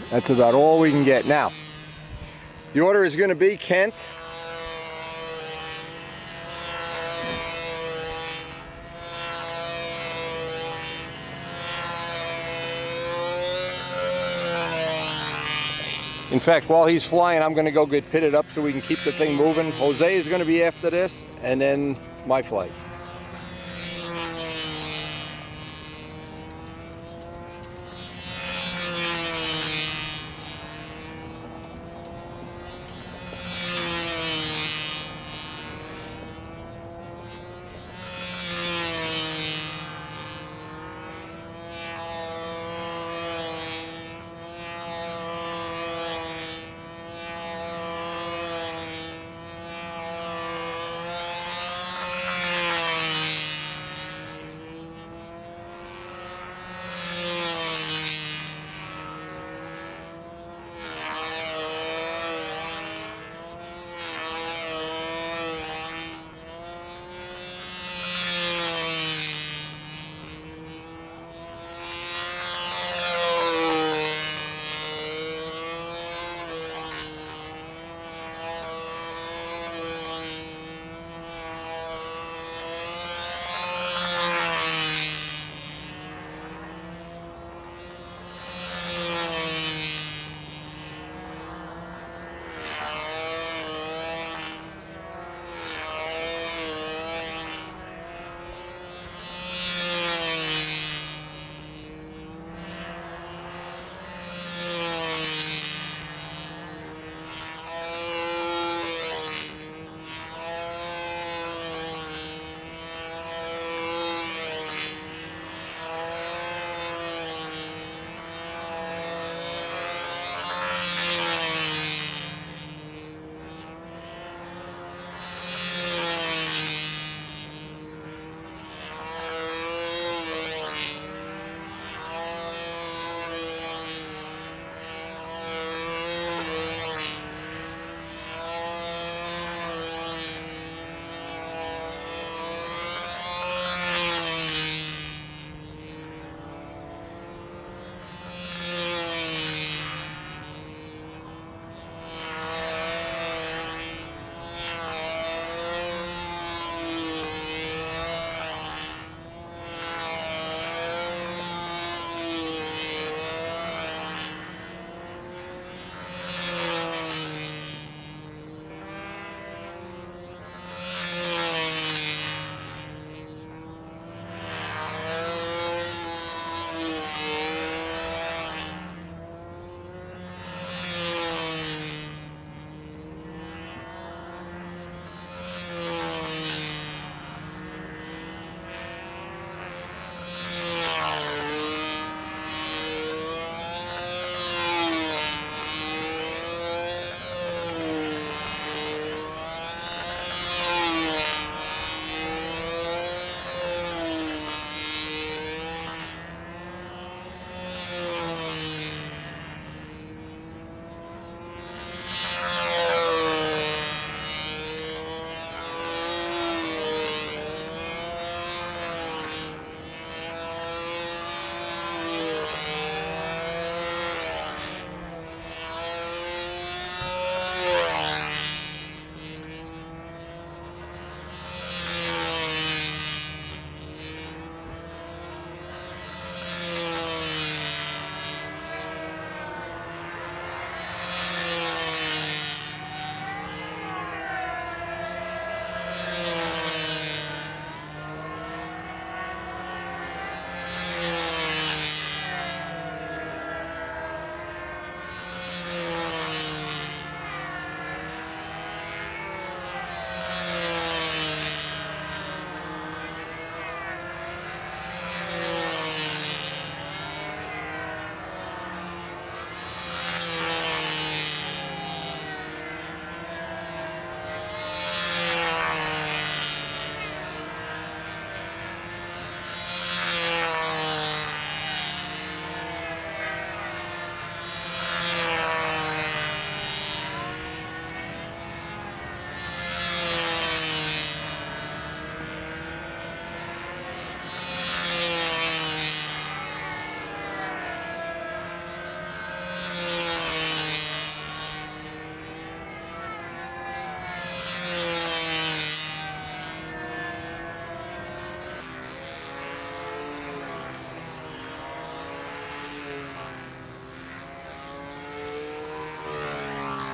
That's about all we can get. Now, the order is going to be Kent, in fact, while he's flying, I'm going to go get pitted up so we can keep the thing moving. Jose is going to be after this, and then my flight.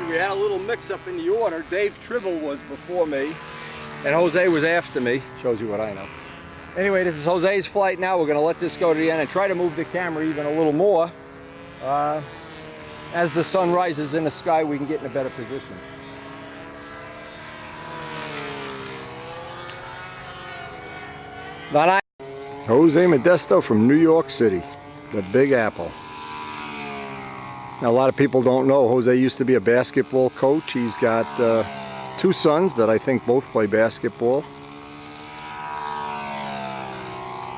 we had a little mix-up in the order. Dave Tribble was before me, and Jose was after me. Shows you what I know. Anyway, this is Jose's flight now. We're going to let this go to the end and try to move the camera even a little more. As the sun rises in the sky, we can get in a better position. Jose Modesto from New York City, the Big Apple. Now, a lot of people don't know Jose used to be a basketball coach. He's got 2 sons that I think both play basketball.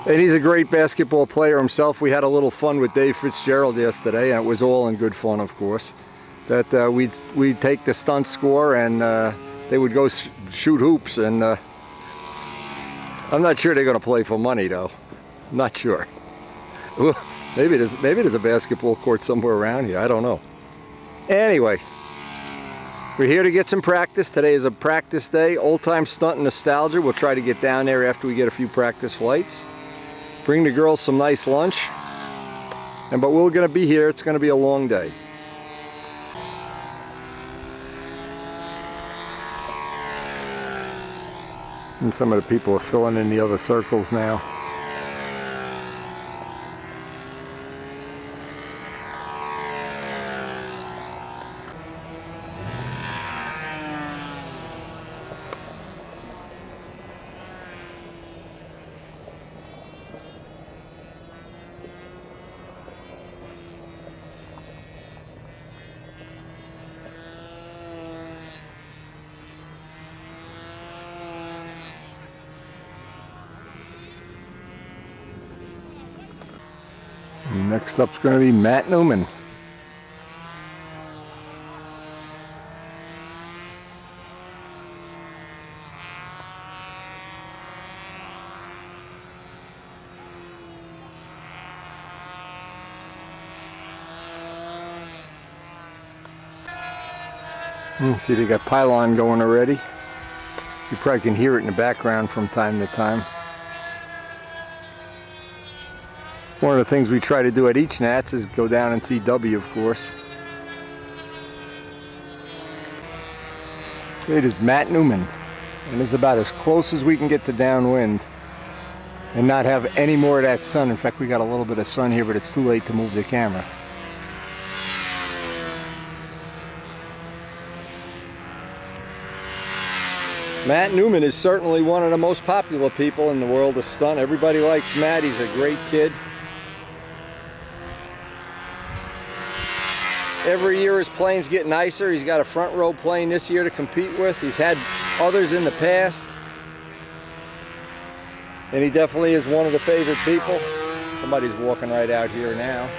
And he's a great basketball player himself. We had a little fun with Dave Fitzgerald yesterday, and it was all in good fun, of course. That we'd take the stunt score, and they would go shoot hoops, and I'm not sure they're going to play for money, though. I'm not sure. Maybe there's a basketball court somewhere around here. I don't know. Anyway, we're here to get some practice. Today is a practice day. Old time stunt and nostalgia. We'll try to get down there after we get a few practice flights. Bring the girls some nice lunch. But we're going to be here. It's going to be a long day. And some of the people are filling in the other circles now. Next up's going to be Matt Newman. See, they got pylon going already. You probably can hear it in the background from time to time. One of the things we try to do at each Nats is go down and see W, of course. It is Matt Newman, and it's about as close as we can get to downwind and not have any more of that sun. In fact, we got a little bit of sun here, but it's too late to move the camera. Matt Newman is certainly one of the most popular people in the world of stunt. Everybody likes Matt. He's a great kid. Every year his planes get nicer. He's got a front row plane this year to compete with. He's had others in the past. And he definitely is one of the favorite people. Somebody's walking right out here now.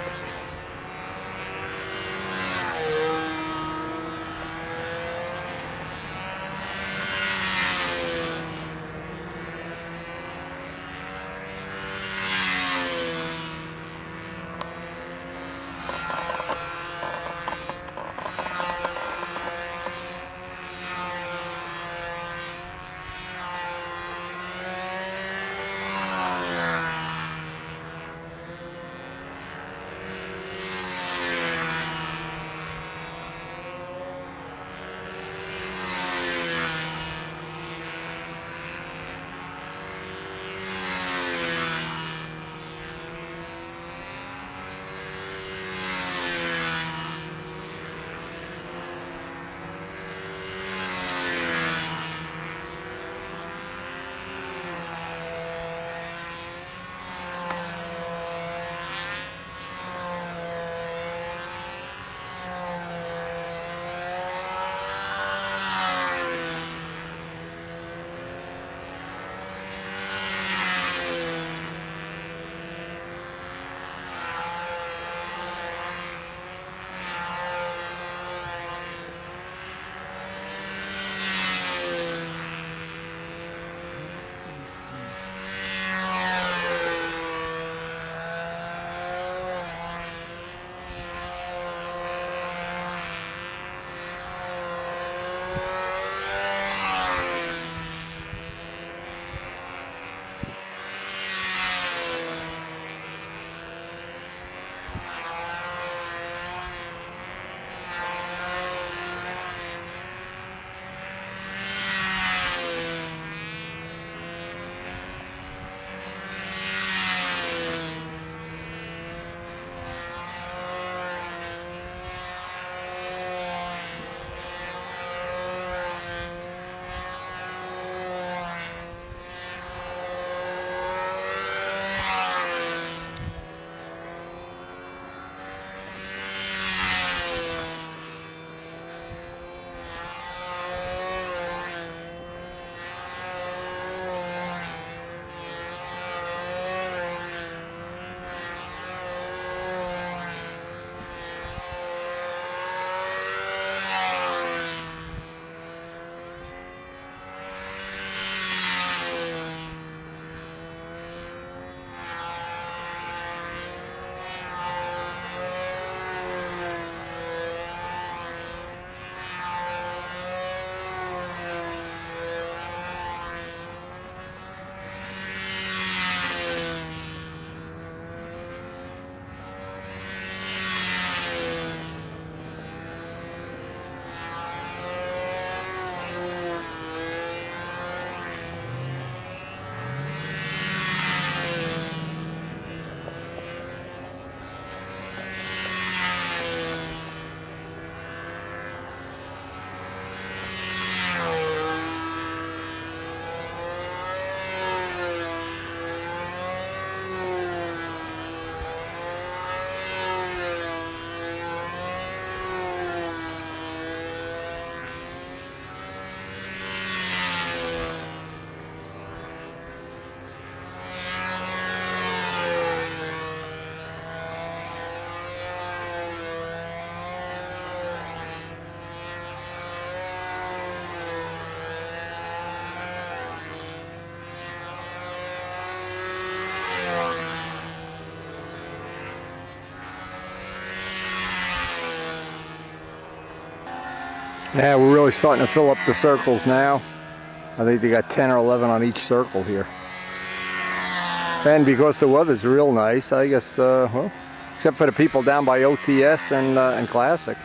Yeah, we're really starting to fill up the circles now. I think they got 10 or 11 on each circle here. And because the weather's real nice, I guess, well, except for the people down by OTS and Classic.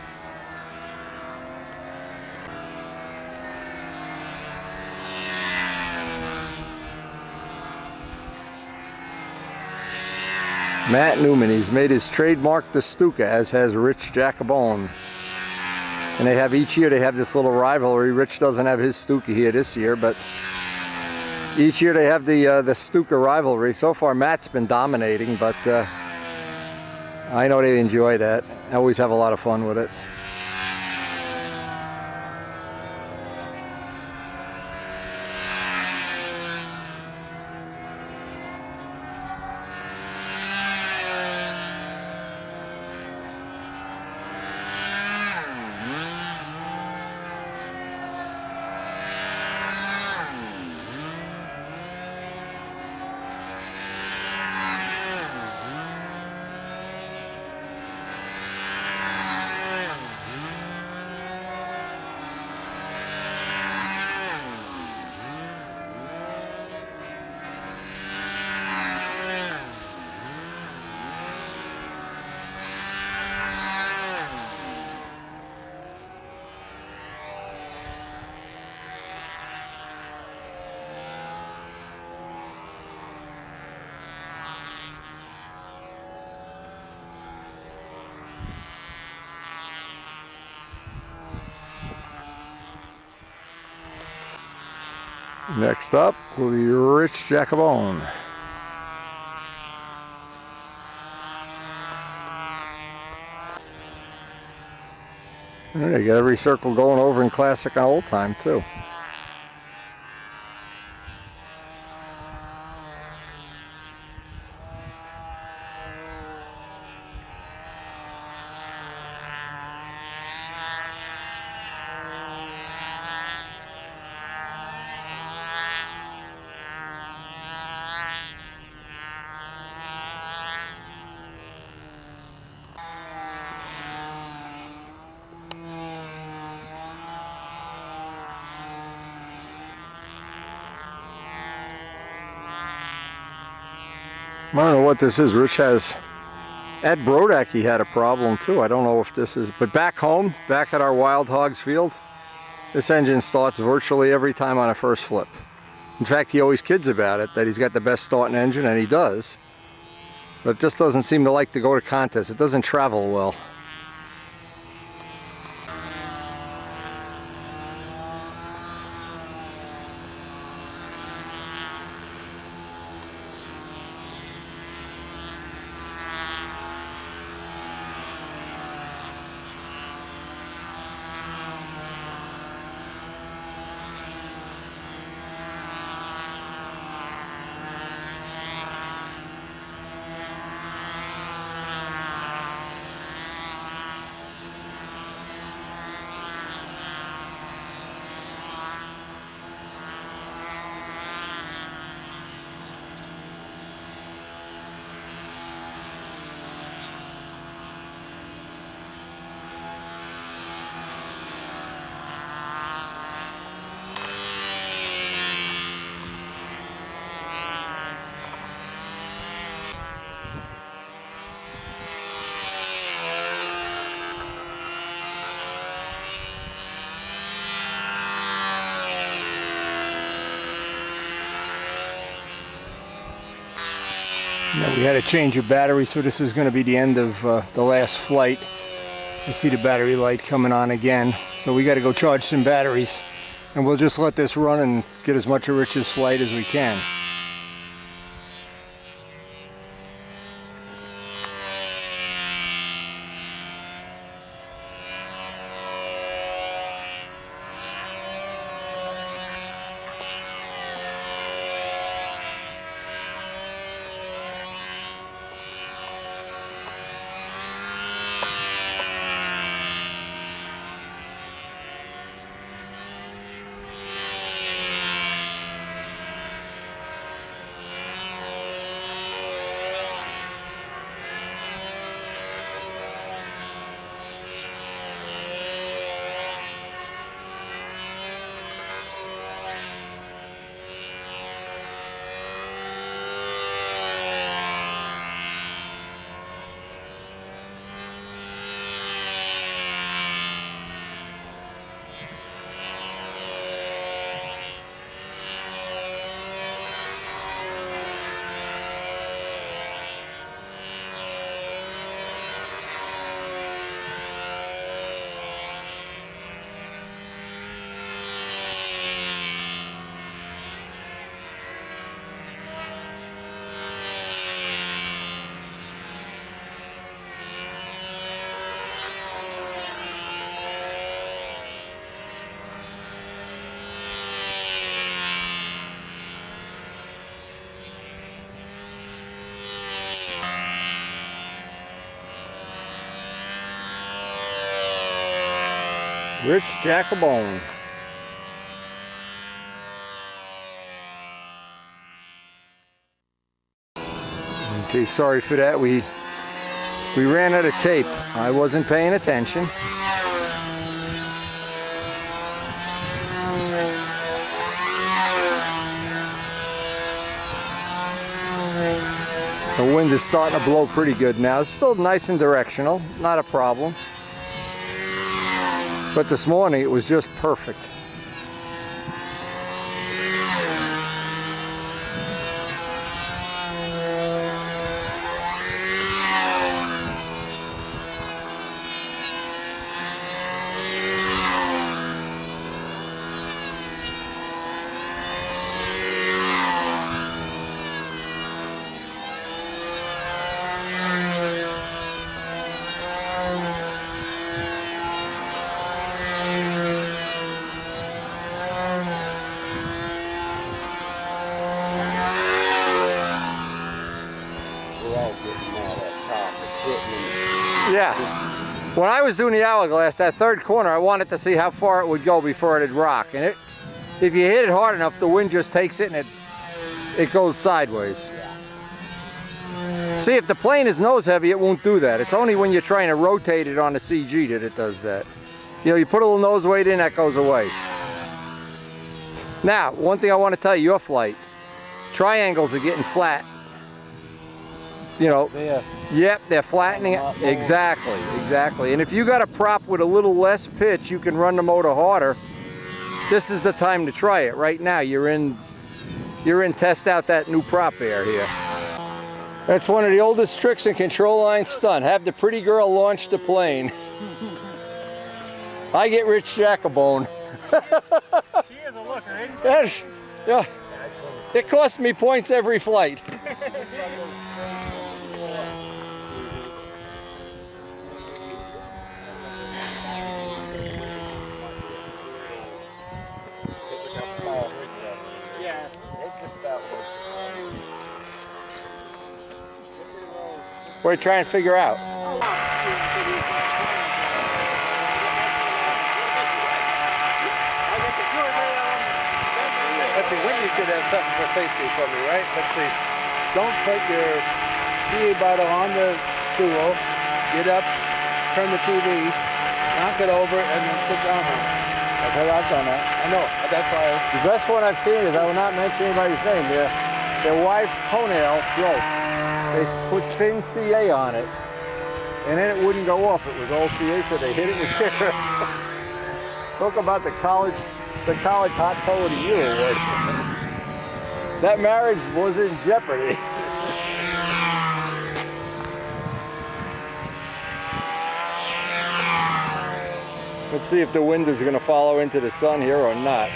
Matt Newman, he's made his trademark the Stuka, as has Rich Jacobone. And they have each year, they have this little rivalry. Rich doesn't have his Stuka here this year, but each year they have the Stuka rivalry. So far Matt's been dominating, but I know they enjoy that. I always have a lot of fun with it. Next up will be Rich Jacobone. They got every circle going over in Classic and Old Time too. I don't know what this is. Rich has, at Brodak he had a problem too. I don't know if this is, but back home, back at our Wild Hogs field, this engine starts virtually every time on a first flip. In fact, he always kids about it, that he's got the best starting engine, and he does. But it just doesn't seem to like to go to contests. It doesn't travel well. Now we had to change a battery, so this is going to be the end of the last flight. I see the battery light coming on again, so we got to go charge some batteries, and we'll just let this run and get as much of Rich's flight as we can. Rich Jacobone. Okay, sorry for that. We ran out of tape. I wasn't paying attention. The wind is starting to blow pretty good now. It's still nice and directional, not a problem. But this morning it was just perfect. Yeah. When I was doing the hourglass, that third corner, I wanted to see how far it would go before it'd rock. And if you hit it hard enough, the wind just takes it and it goes sideways. See, if the plane is nose heavy, it won't do that. It's only when you're trying to rotate it on the CG that it does that. You know, you put a little nose weight in, that goes away. Now, one thing I want to tell you, your flight, triangles are getting flat. You know, yep, they're flattening it. Exactly. And if you got a prop with a little less pitch, you can run the motor harder. This is the time to try it. Right now, you're in test out that new prop air here. That's one of the oldest tricks in control line stunt. Have the pretty girl launch the plane. I get Rich Jacobone. She is a looker, ain't she? Yeah. It costs me points every flight. What are you trying to figure out? Let's see, Wendy should have something for safety for me, right? Let's see. Don't put your TV bottle on the stool, get up, turn the TV, knock it over, and then sit down on it. That's how I've done that. I know, that's why. The best one I've seen is, I will not mention anybody's name, their wife's toenail broke. They put thin CA on it, and then it wouldn't go off. It was all CA, so they hit it with care. Talk about the college hot toe of the year award. That marriage was in jeopardy. Let's see if the wind is going to follow into the sun here or not.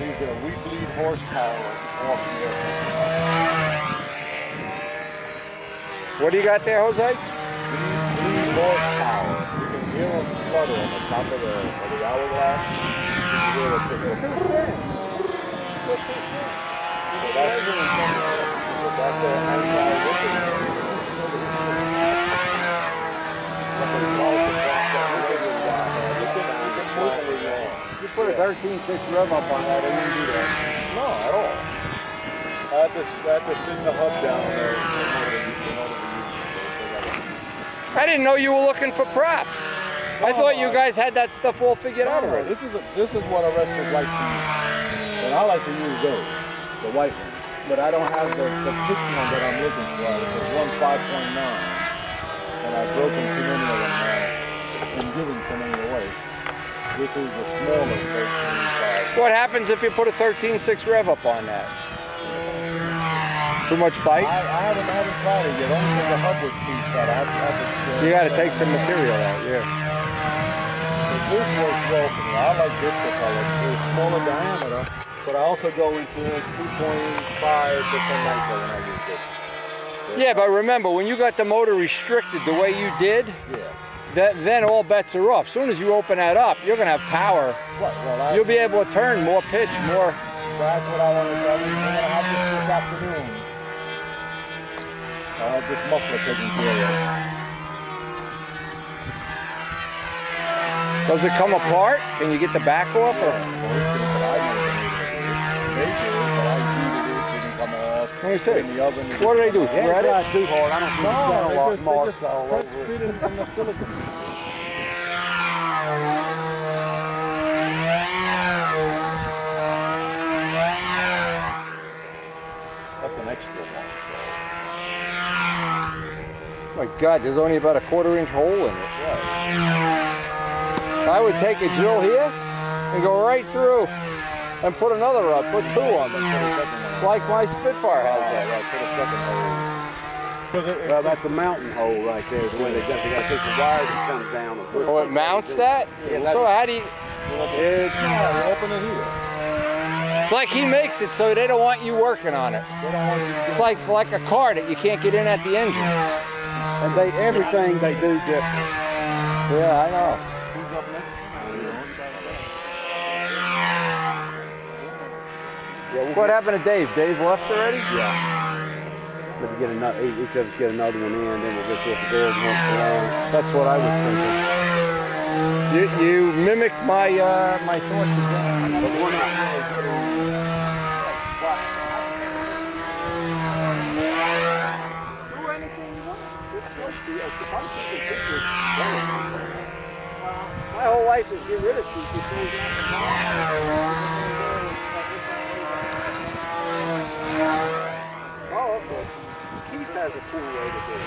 These are weak lead horsepower off the air. What do you got there, Jose? Lead horsepower. You can hear them flutter on the top of the hourglass. You can hear it. That's the You put a 13.6 rev up on that, it wouldn't do that. No, at all. I had to spin the hub down there. I didn't know you were looking for props. I thought you guys had that stuff all figured out already. This is what a wrestler likes to use. And I like to use those, the white ones. But I don't have the thick one that I'm looking for. There's one 5.9. And I've broken too many of them and given so many away. This is the smaller 13.5. What happens if you put a 13.6 rev up on that? Too much bite? I haven't tried it yet. Only because the hub was too fat. You got to take some material out, yeah. This works well for me. I like this propellant. It's smaller diameter, but I also go into 2.5% nitro when I use this. Yeah, but remember, when you got the motor restricted the way you did, then all bets are off. As soon as you open that up, you're going to have power. Right, well, you'll be able to turn more pitch, more. That's what I want to tell you. We're going to have this afternoon. I'll have this muffler taken care of. Does it come apart? Can you get the back off? Or? Let me see. What do they do? Thread it? Too hard. I don't think it's No, they just touch fit in the silicone. That's an extra one. My God, there's only about a 1/4 inch hole in it. I would take a drill here and go right through and put another rod, put 2 on it. Like my Spitfire has that. Right, put a second hole. Well, that's a mountain hole right there. The way they got to take the wire that comes down. Oh, it mounts that? Yeah, So how do you... It's open it here. It's like he makes it so they don't want you working on it. They don't want you to It's like a car that you can't get in at the engine. And everything they do different. Yeah, I know. Who's up next? What happened to Dave? Dave left already? Yeah. Let's get another. Each of us get another one in, then we'll go see if the girls want to along. That's what I was thinking. You mimic my my thoughts again. But we're not really good on do anything you want. My whole life is get rid of people so we don't have to Oh, okay. Keith has a cool way to do it.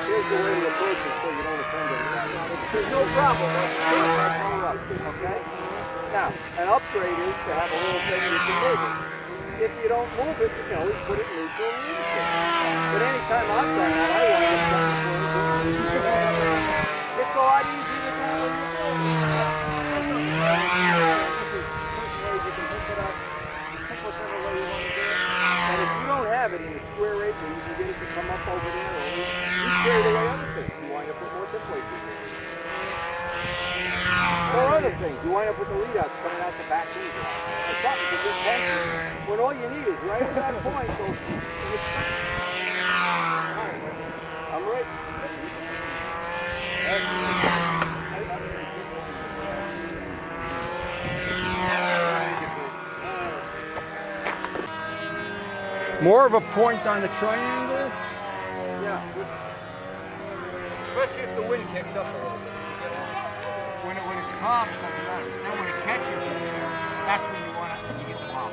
Here's the way to approach it so you don't offend anybody. There's no problem. Okay? Now, an upgrade is to have a little thing you can move it. If you don't move it, you can always put it neutral and leave it. But anytime I've done that, I wind up something. It's a lot easier to do when you're doing it. You can hook it up, pick whichever way you want to do it. And if you don't have it in a square apron, you can get it to come up over there. Or you carry away other things. You wind up with more tip places. Or other things. You wind up with the lead outs coming out the back end. Or something to just tension. When all you need is right at that point. So I'm ready. More of a point on the triangle? Yeah. Especially if the wind kicks up a little bit. When it's calm, it doesn't matter. Then when it catches you, that's when you get the ball.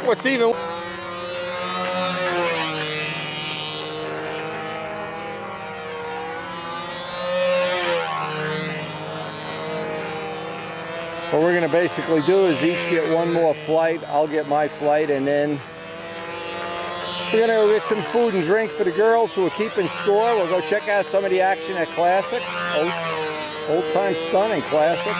What's even... What we're going to basically do is each get one more flight. I'll get my flight, and then we're going to go get some food and drink for the girls who are keeping score. We'll go check out some of the action at Classic. Old time stunning Classic.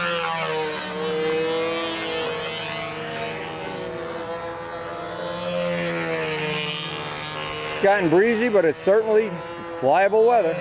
It's gotten breezy, but it's certainly flyable weather.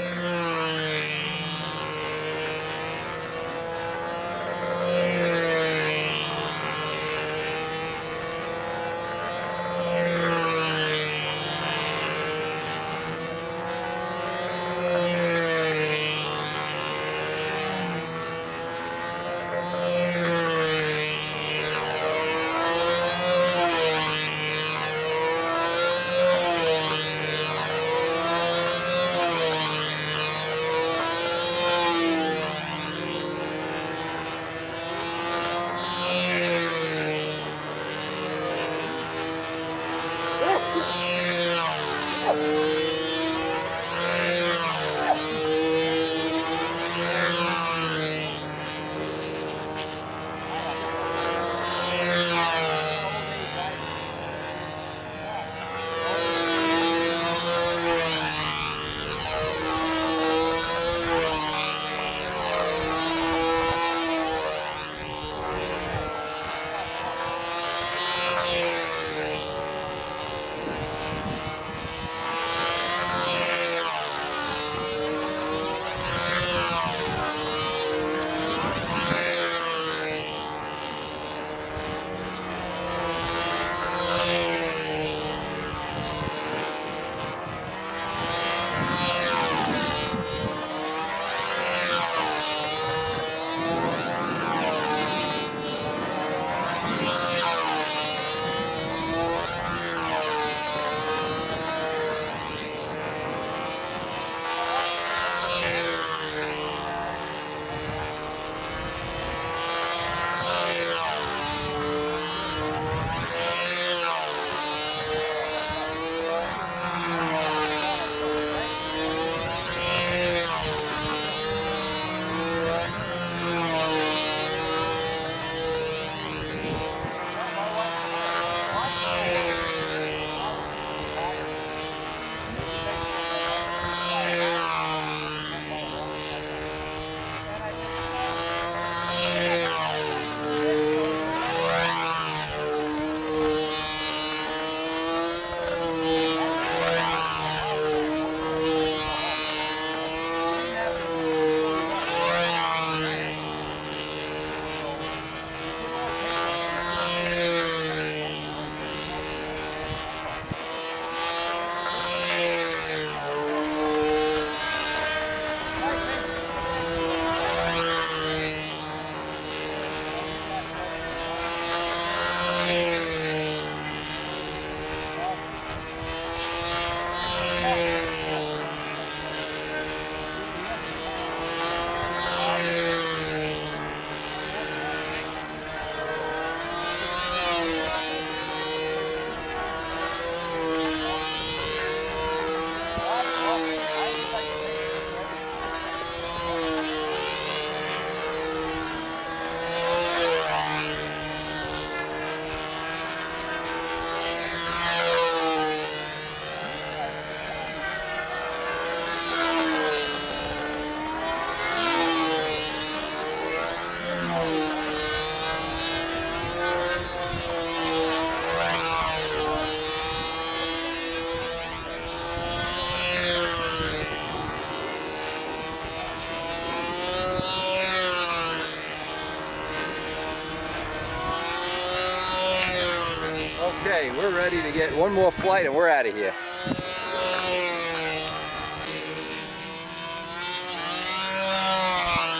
get one more flight and we're out of here.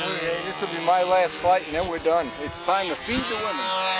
Okay, this will be my last flight and then we're done. It's time to feed the women.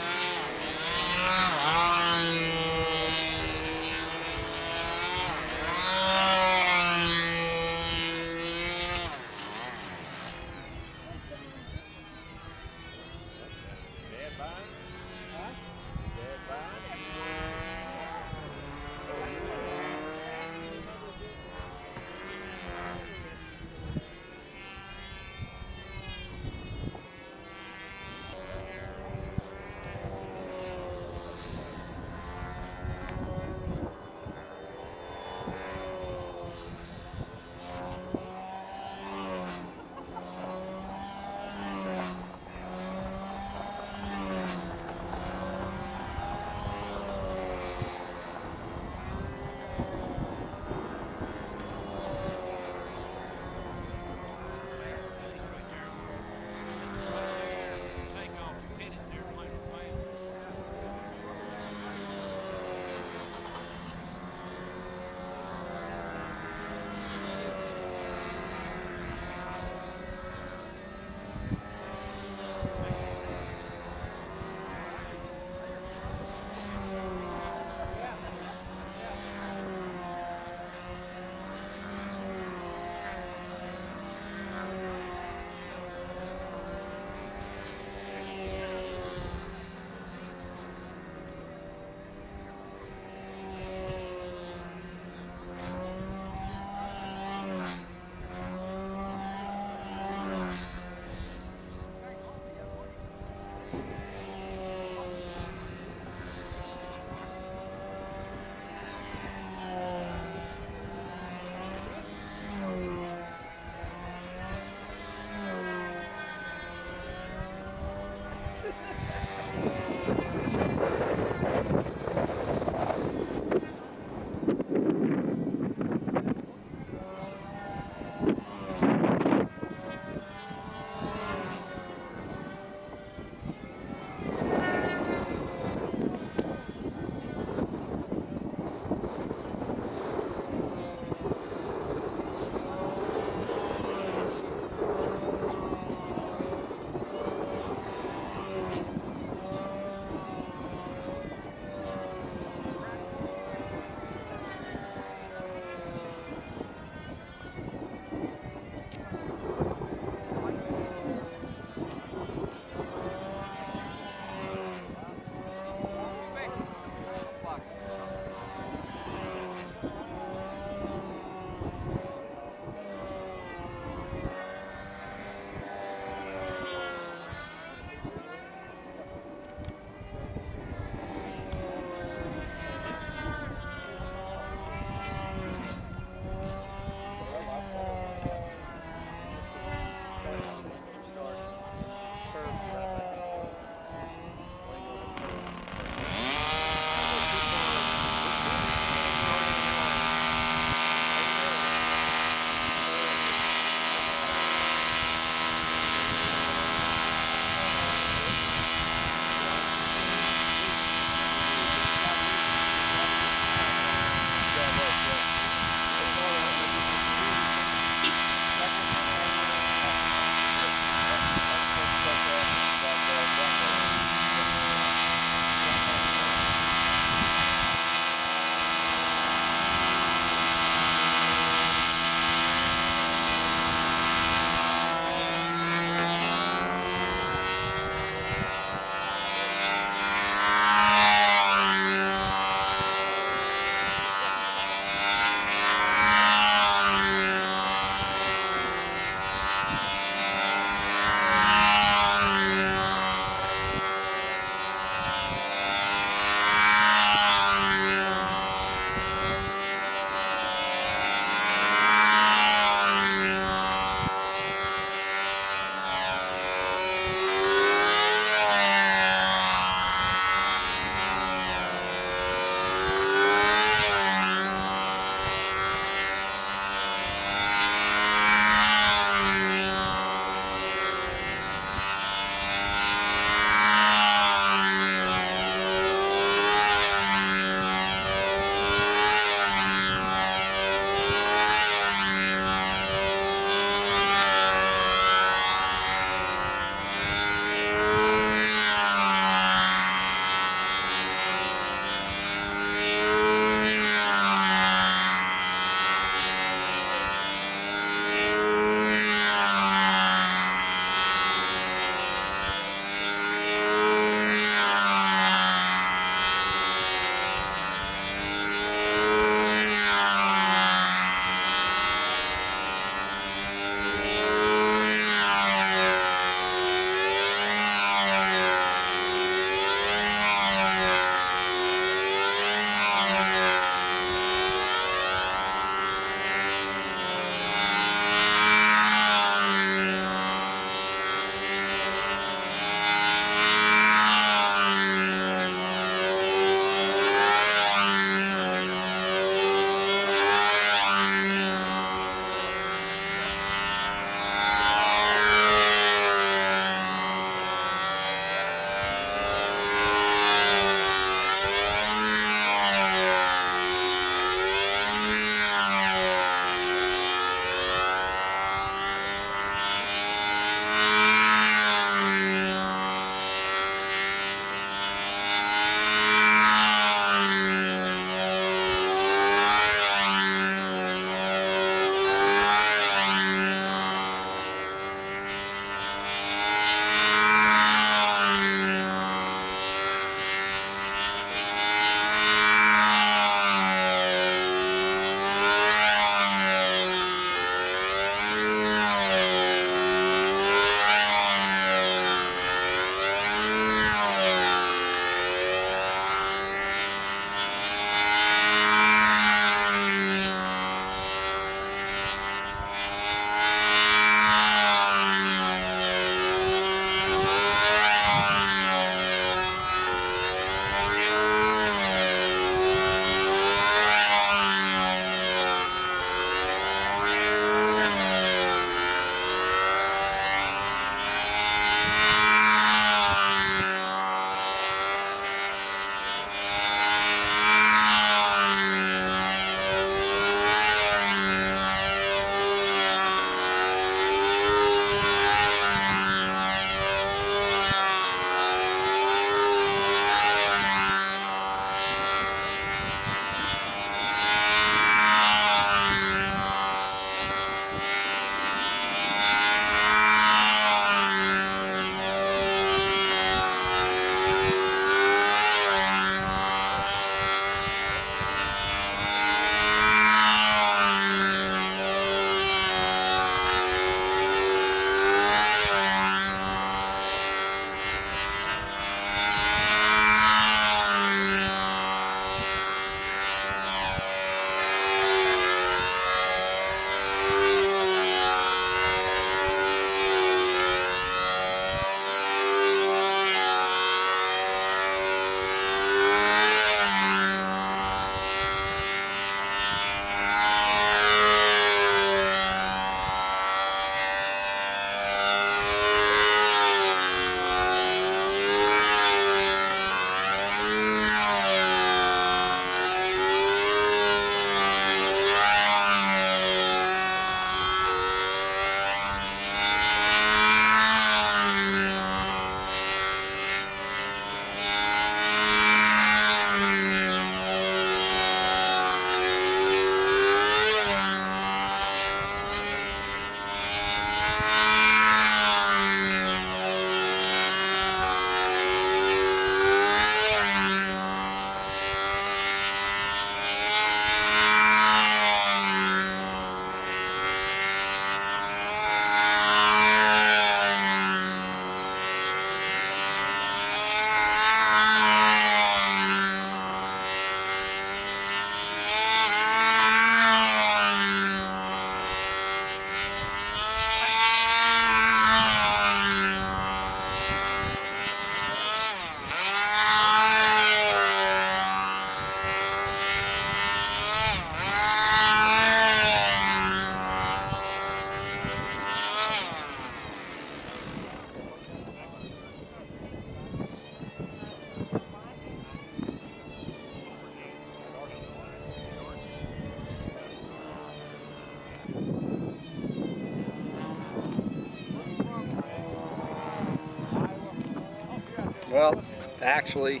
Well, actually,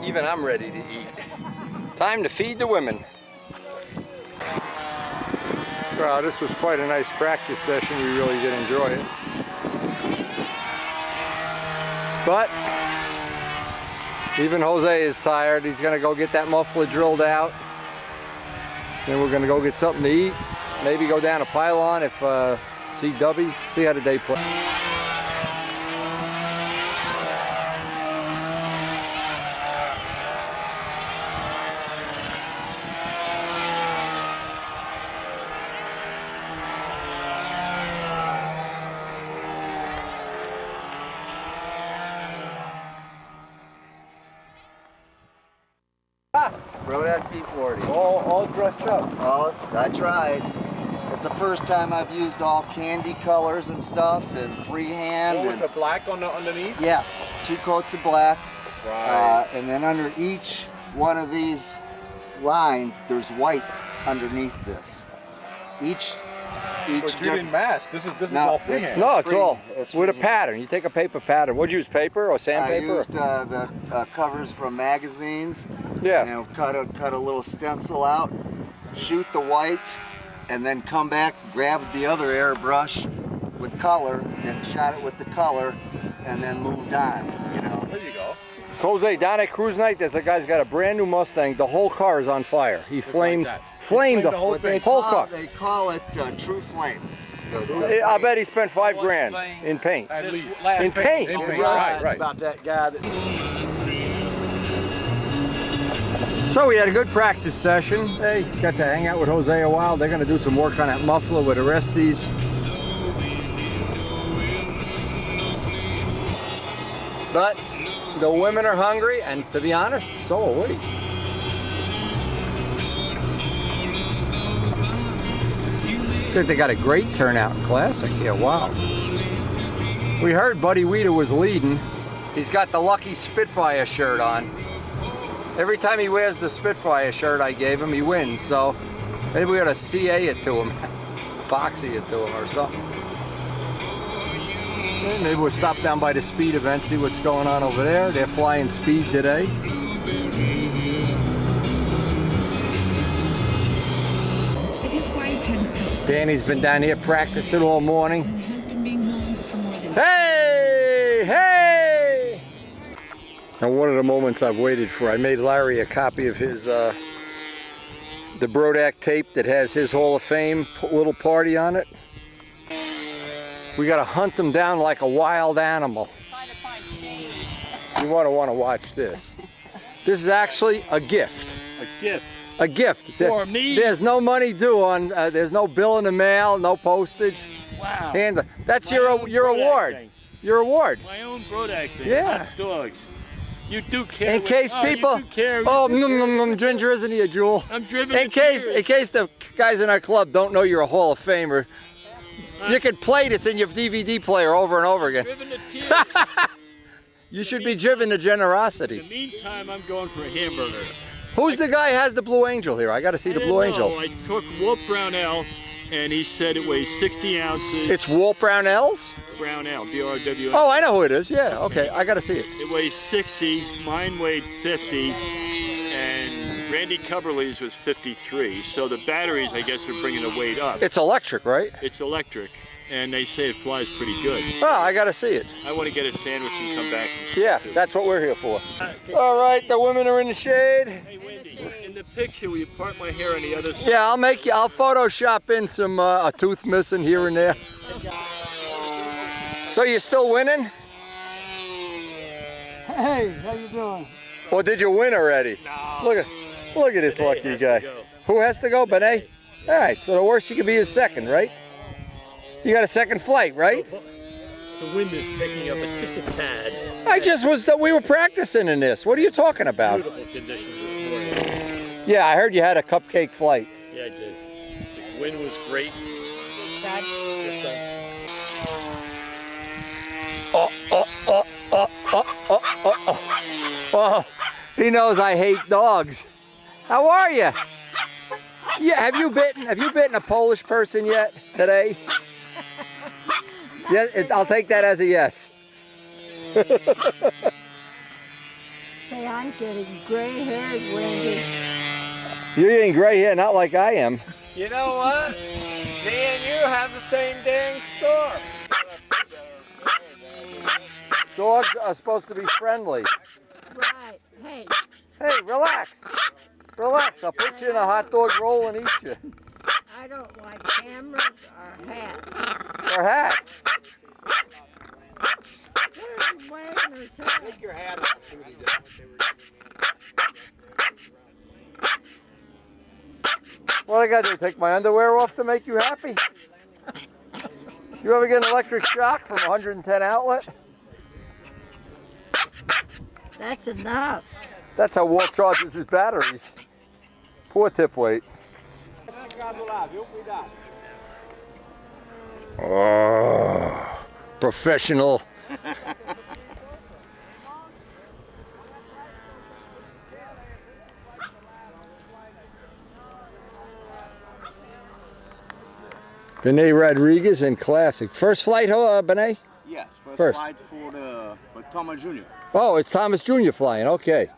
even I'm ready to eat. Time to feed the women. Well, this was quite a nice practice session. We really did enjoy it. But even Jose is tired. He's gonna go get that muffler drilled out. Then we're gonna go get something to eat. Maybe go down a pylon if see Dubby, see how the day plays. Rode that T40. All dressed up. Oh, I tried. It's the first time I've used all candy colors and stuff and freehand. With the black on the underneath? Yes, 2 coats of black. Right. And then under each one of these lines, there's white underneath this. Each But you didn't mask. This is No, all freehand. No, it's all It's with a freehand. pattern. You take a paper pattern. What'd you use, paper or I sandpaper? used the covers from magazines. Yeah. You know, cut a little stencil out, shoot the white, and then come back, grab the other airbrush with color, and shot it with the color, and then moved on. You know. There you go. Jose, down at cruise night, there's a guy's got a brand new Mustang. The whole car is on fire. He flamed the whole What they car. call it True Flame. I bet he spent $5 grand in paint. At least. In paint. In paint. Right, Right. About that guy that. So we had a good practice session. Hey, got to hang out with Jose a while. They're going to do some work on that muffler with the rest of these. But the women are hungry, and to be honest, so are we. I think they got a great turnout in Classic here. Wow. We heard Buddy Weeder was leading. He's got the lucky Spitfire shirt on. Every time he wears the Spitfire shirt I gave him, he wins. So maybe we ought to CA it to him, boxy it to him or something. Maybe we'll stop down by the speed event, see what's going on over there. They're flying speed today. But his wife hadn't. Danny's been down here practicing all morning. Her husband being home for more than. Hey! Hey! Now one of the moments I've waited for, I made Larry a copy of his, the Brodak tape that has his Hall of Fame little party on it. We gotta hunt them down like a wild animal. You wanna watch this. This is actually a gift. A gift. A gift. For me? There's no money due on, there's no bill in the mail, no postage. Wow. That's your award. Thing. Your award. My own Brodak thing. Yeah. Hot dogs. You do care. In case people, You do care. Ginger, isn't he a jewel? I'm driven In to case tears. the guys in our club don't know you're a Hall of Famer, you can play this in your DVD player over and over again. Driven to tears. You should be driven to generosity. In the meantime, I'm going for a hamburger. Who's the guy who has the Blue Angel here? I got to see the Blue Angel. I took Wolf Brownell, and he said it weighs 60 ounces. It's Walt Brownell's? Brownell, BRWL. Oh, I know who it is. Yeah, okay, I got to see it. It weighs 60, mine weighed 50, and Randy Cubberley's was 53. So the batteries, I guess, are bringing the weight up. It's electric, right? It's electric, and they say it flies pretty good. Oh, I got to see it. I want to get a sandwich and come back. Yeah, that's what we're here for. All right, the women are in the shade. Hey, Wendy, in the picture, will you part my hair on the other side? Yeah, I'll Photoshop in some, a tooth missing here and there. So you're still winning? Hey, how you doing? Or did you win already? No. Look at this lucky guy. Who has to go? Benet? All right, so the worst you can be is second, right? You got a second flight, right? The wind is picking up just a tad. We were practicing in this. What are you talking about? Beautiful conditions this morning. Yeah, I heard you had a cupcake flight. Yeah, I did. The wind was great. Dad? Yes, sir. Oh, he knows I hate dogs. How are you? Yeah, have you bitten a Polish person yet today? Yeah, I'll take that as a yes. Say, I'm getting gray hairs, Wendy. You're getting gray hair, not like I am. You know what? Me and you have the same dang scar. Dogs are supposed to be friendly. Right. Hey. Hey, relax. Relax. I'll put you in a hot dog roll and eat you. I don't like cameras or hats. Or hats. Where's Wayne or Ted? Take your hat off, Judy. What I gotta do, take my underwear off to make you happy? You ever get an electric shock from 110 outlet? That's enough. That's how Walt charges his batteries. Poor Tipweight. Oh, professional. Benet Rodriguez and Classic. First flight, Benet? Yes, First. flight for Thomas Jr. Oh, it's Thomas Jr. flying. Okay.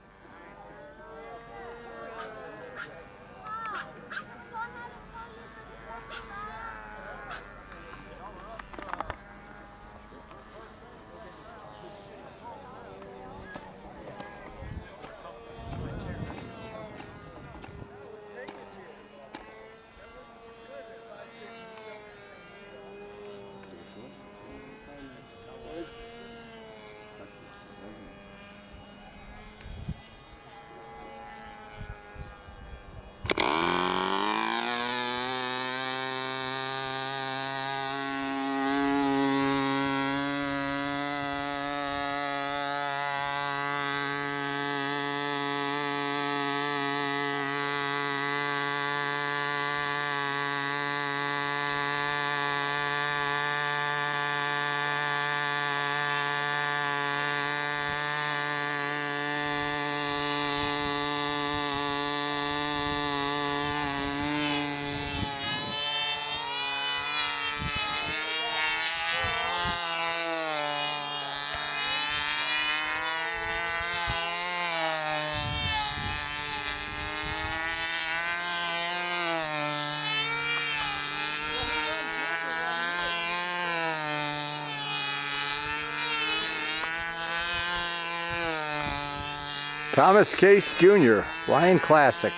Thomas Case Jr., Lion Classic.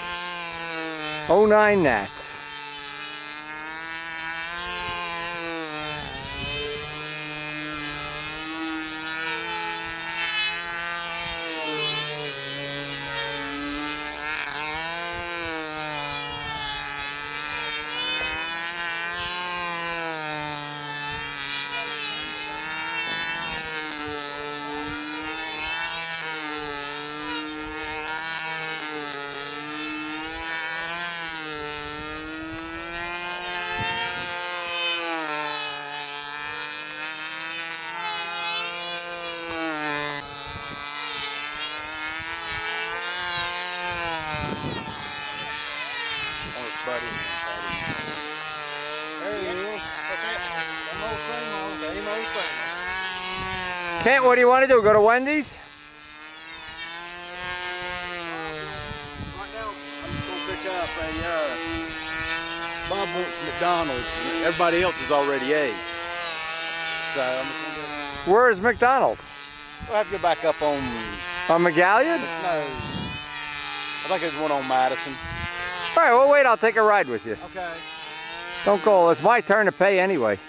09 Nats. Kent, what do you want to do? Go to Wendy's? Right now, I'm just going to pick up a Bob wants McDonald's. Everybody else is already ate. So I'm just Where is McDonald's? we'll have to go back up on... On McGallion? No. I think there's one on Madison. All right, well, wait, I'll take a ride with you. Okay. Don't go. It's my turn to pay anyway.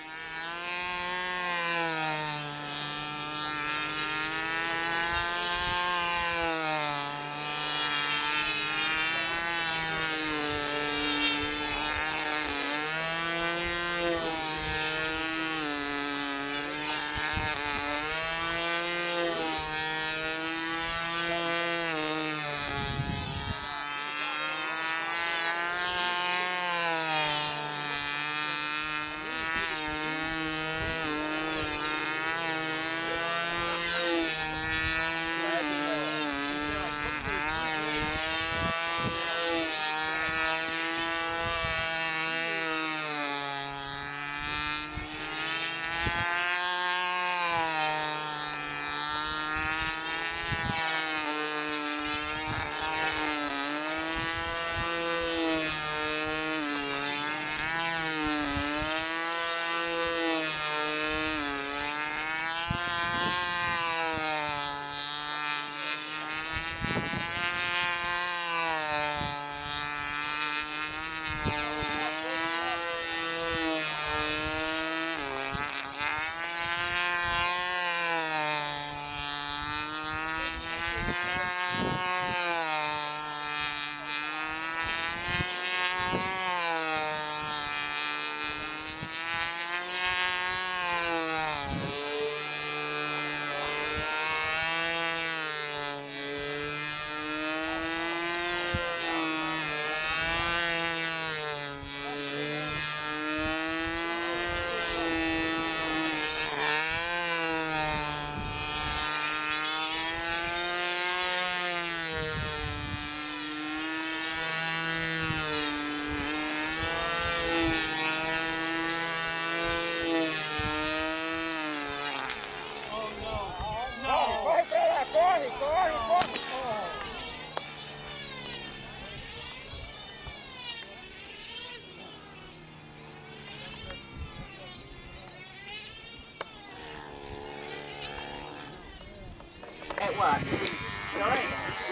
what?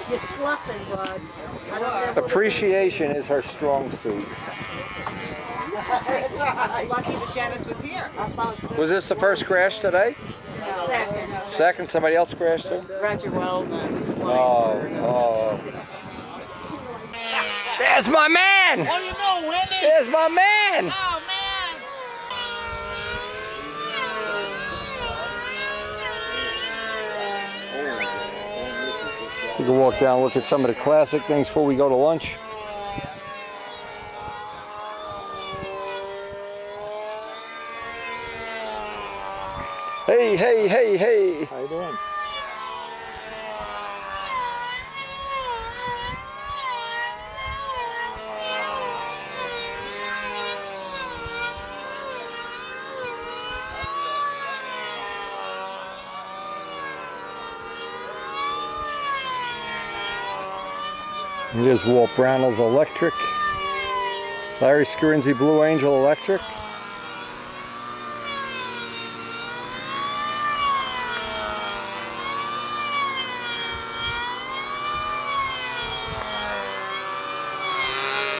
You're sloughing, bud. I don't know. Appreciation is her strong suit. It's lucky that Janice was here. Was this the first crash today? Second. Second? Somebody else crashed too? Roger Weldon. Oh. There's my man! What do you know, Wendy? There's my man! Oh, man. You can walk down and look at some of the classic things before we go to lunch. Hey, hey, hey, hey! How you doing? Here's Walt Brownell's Electric. Larry Scrinsey Blue Angel Electric.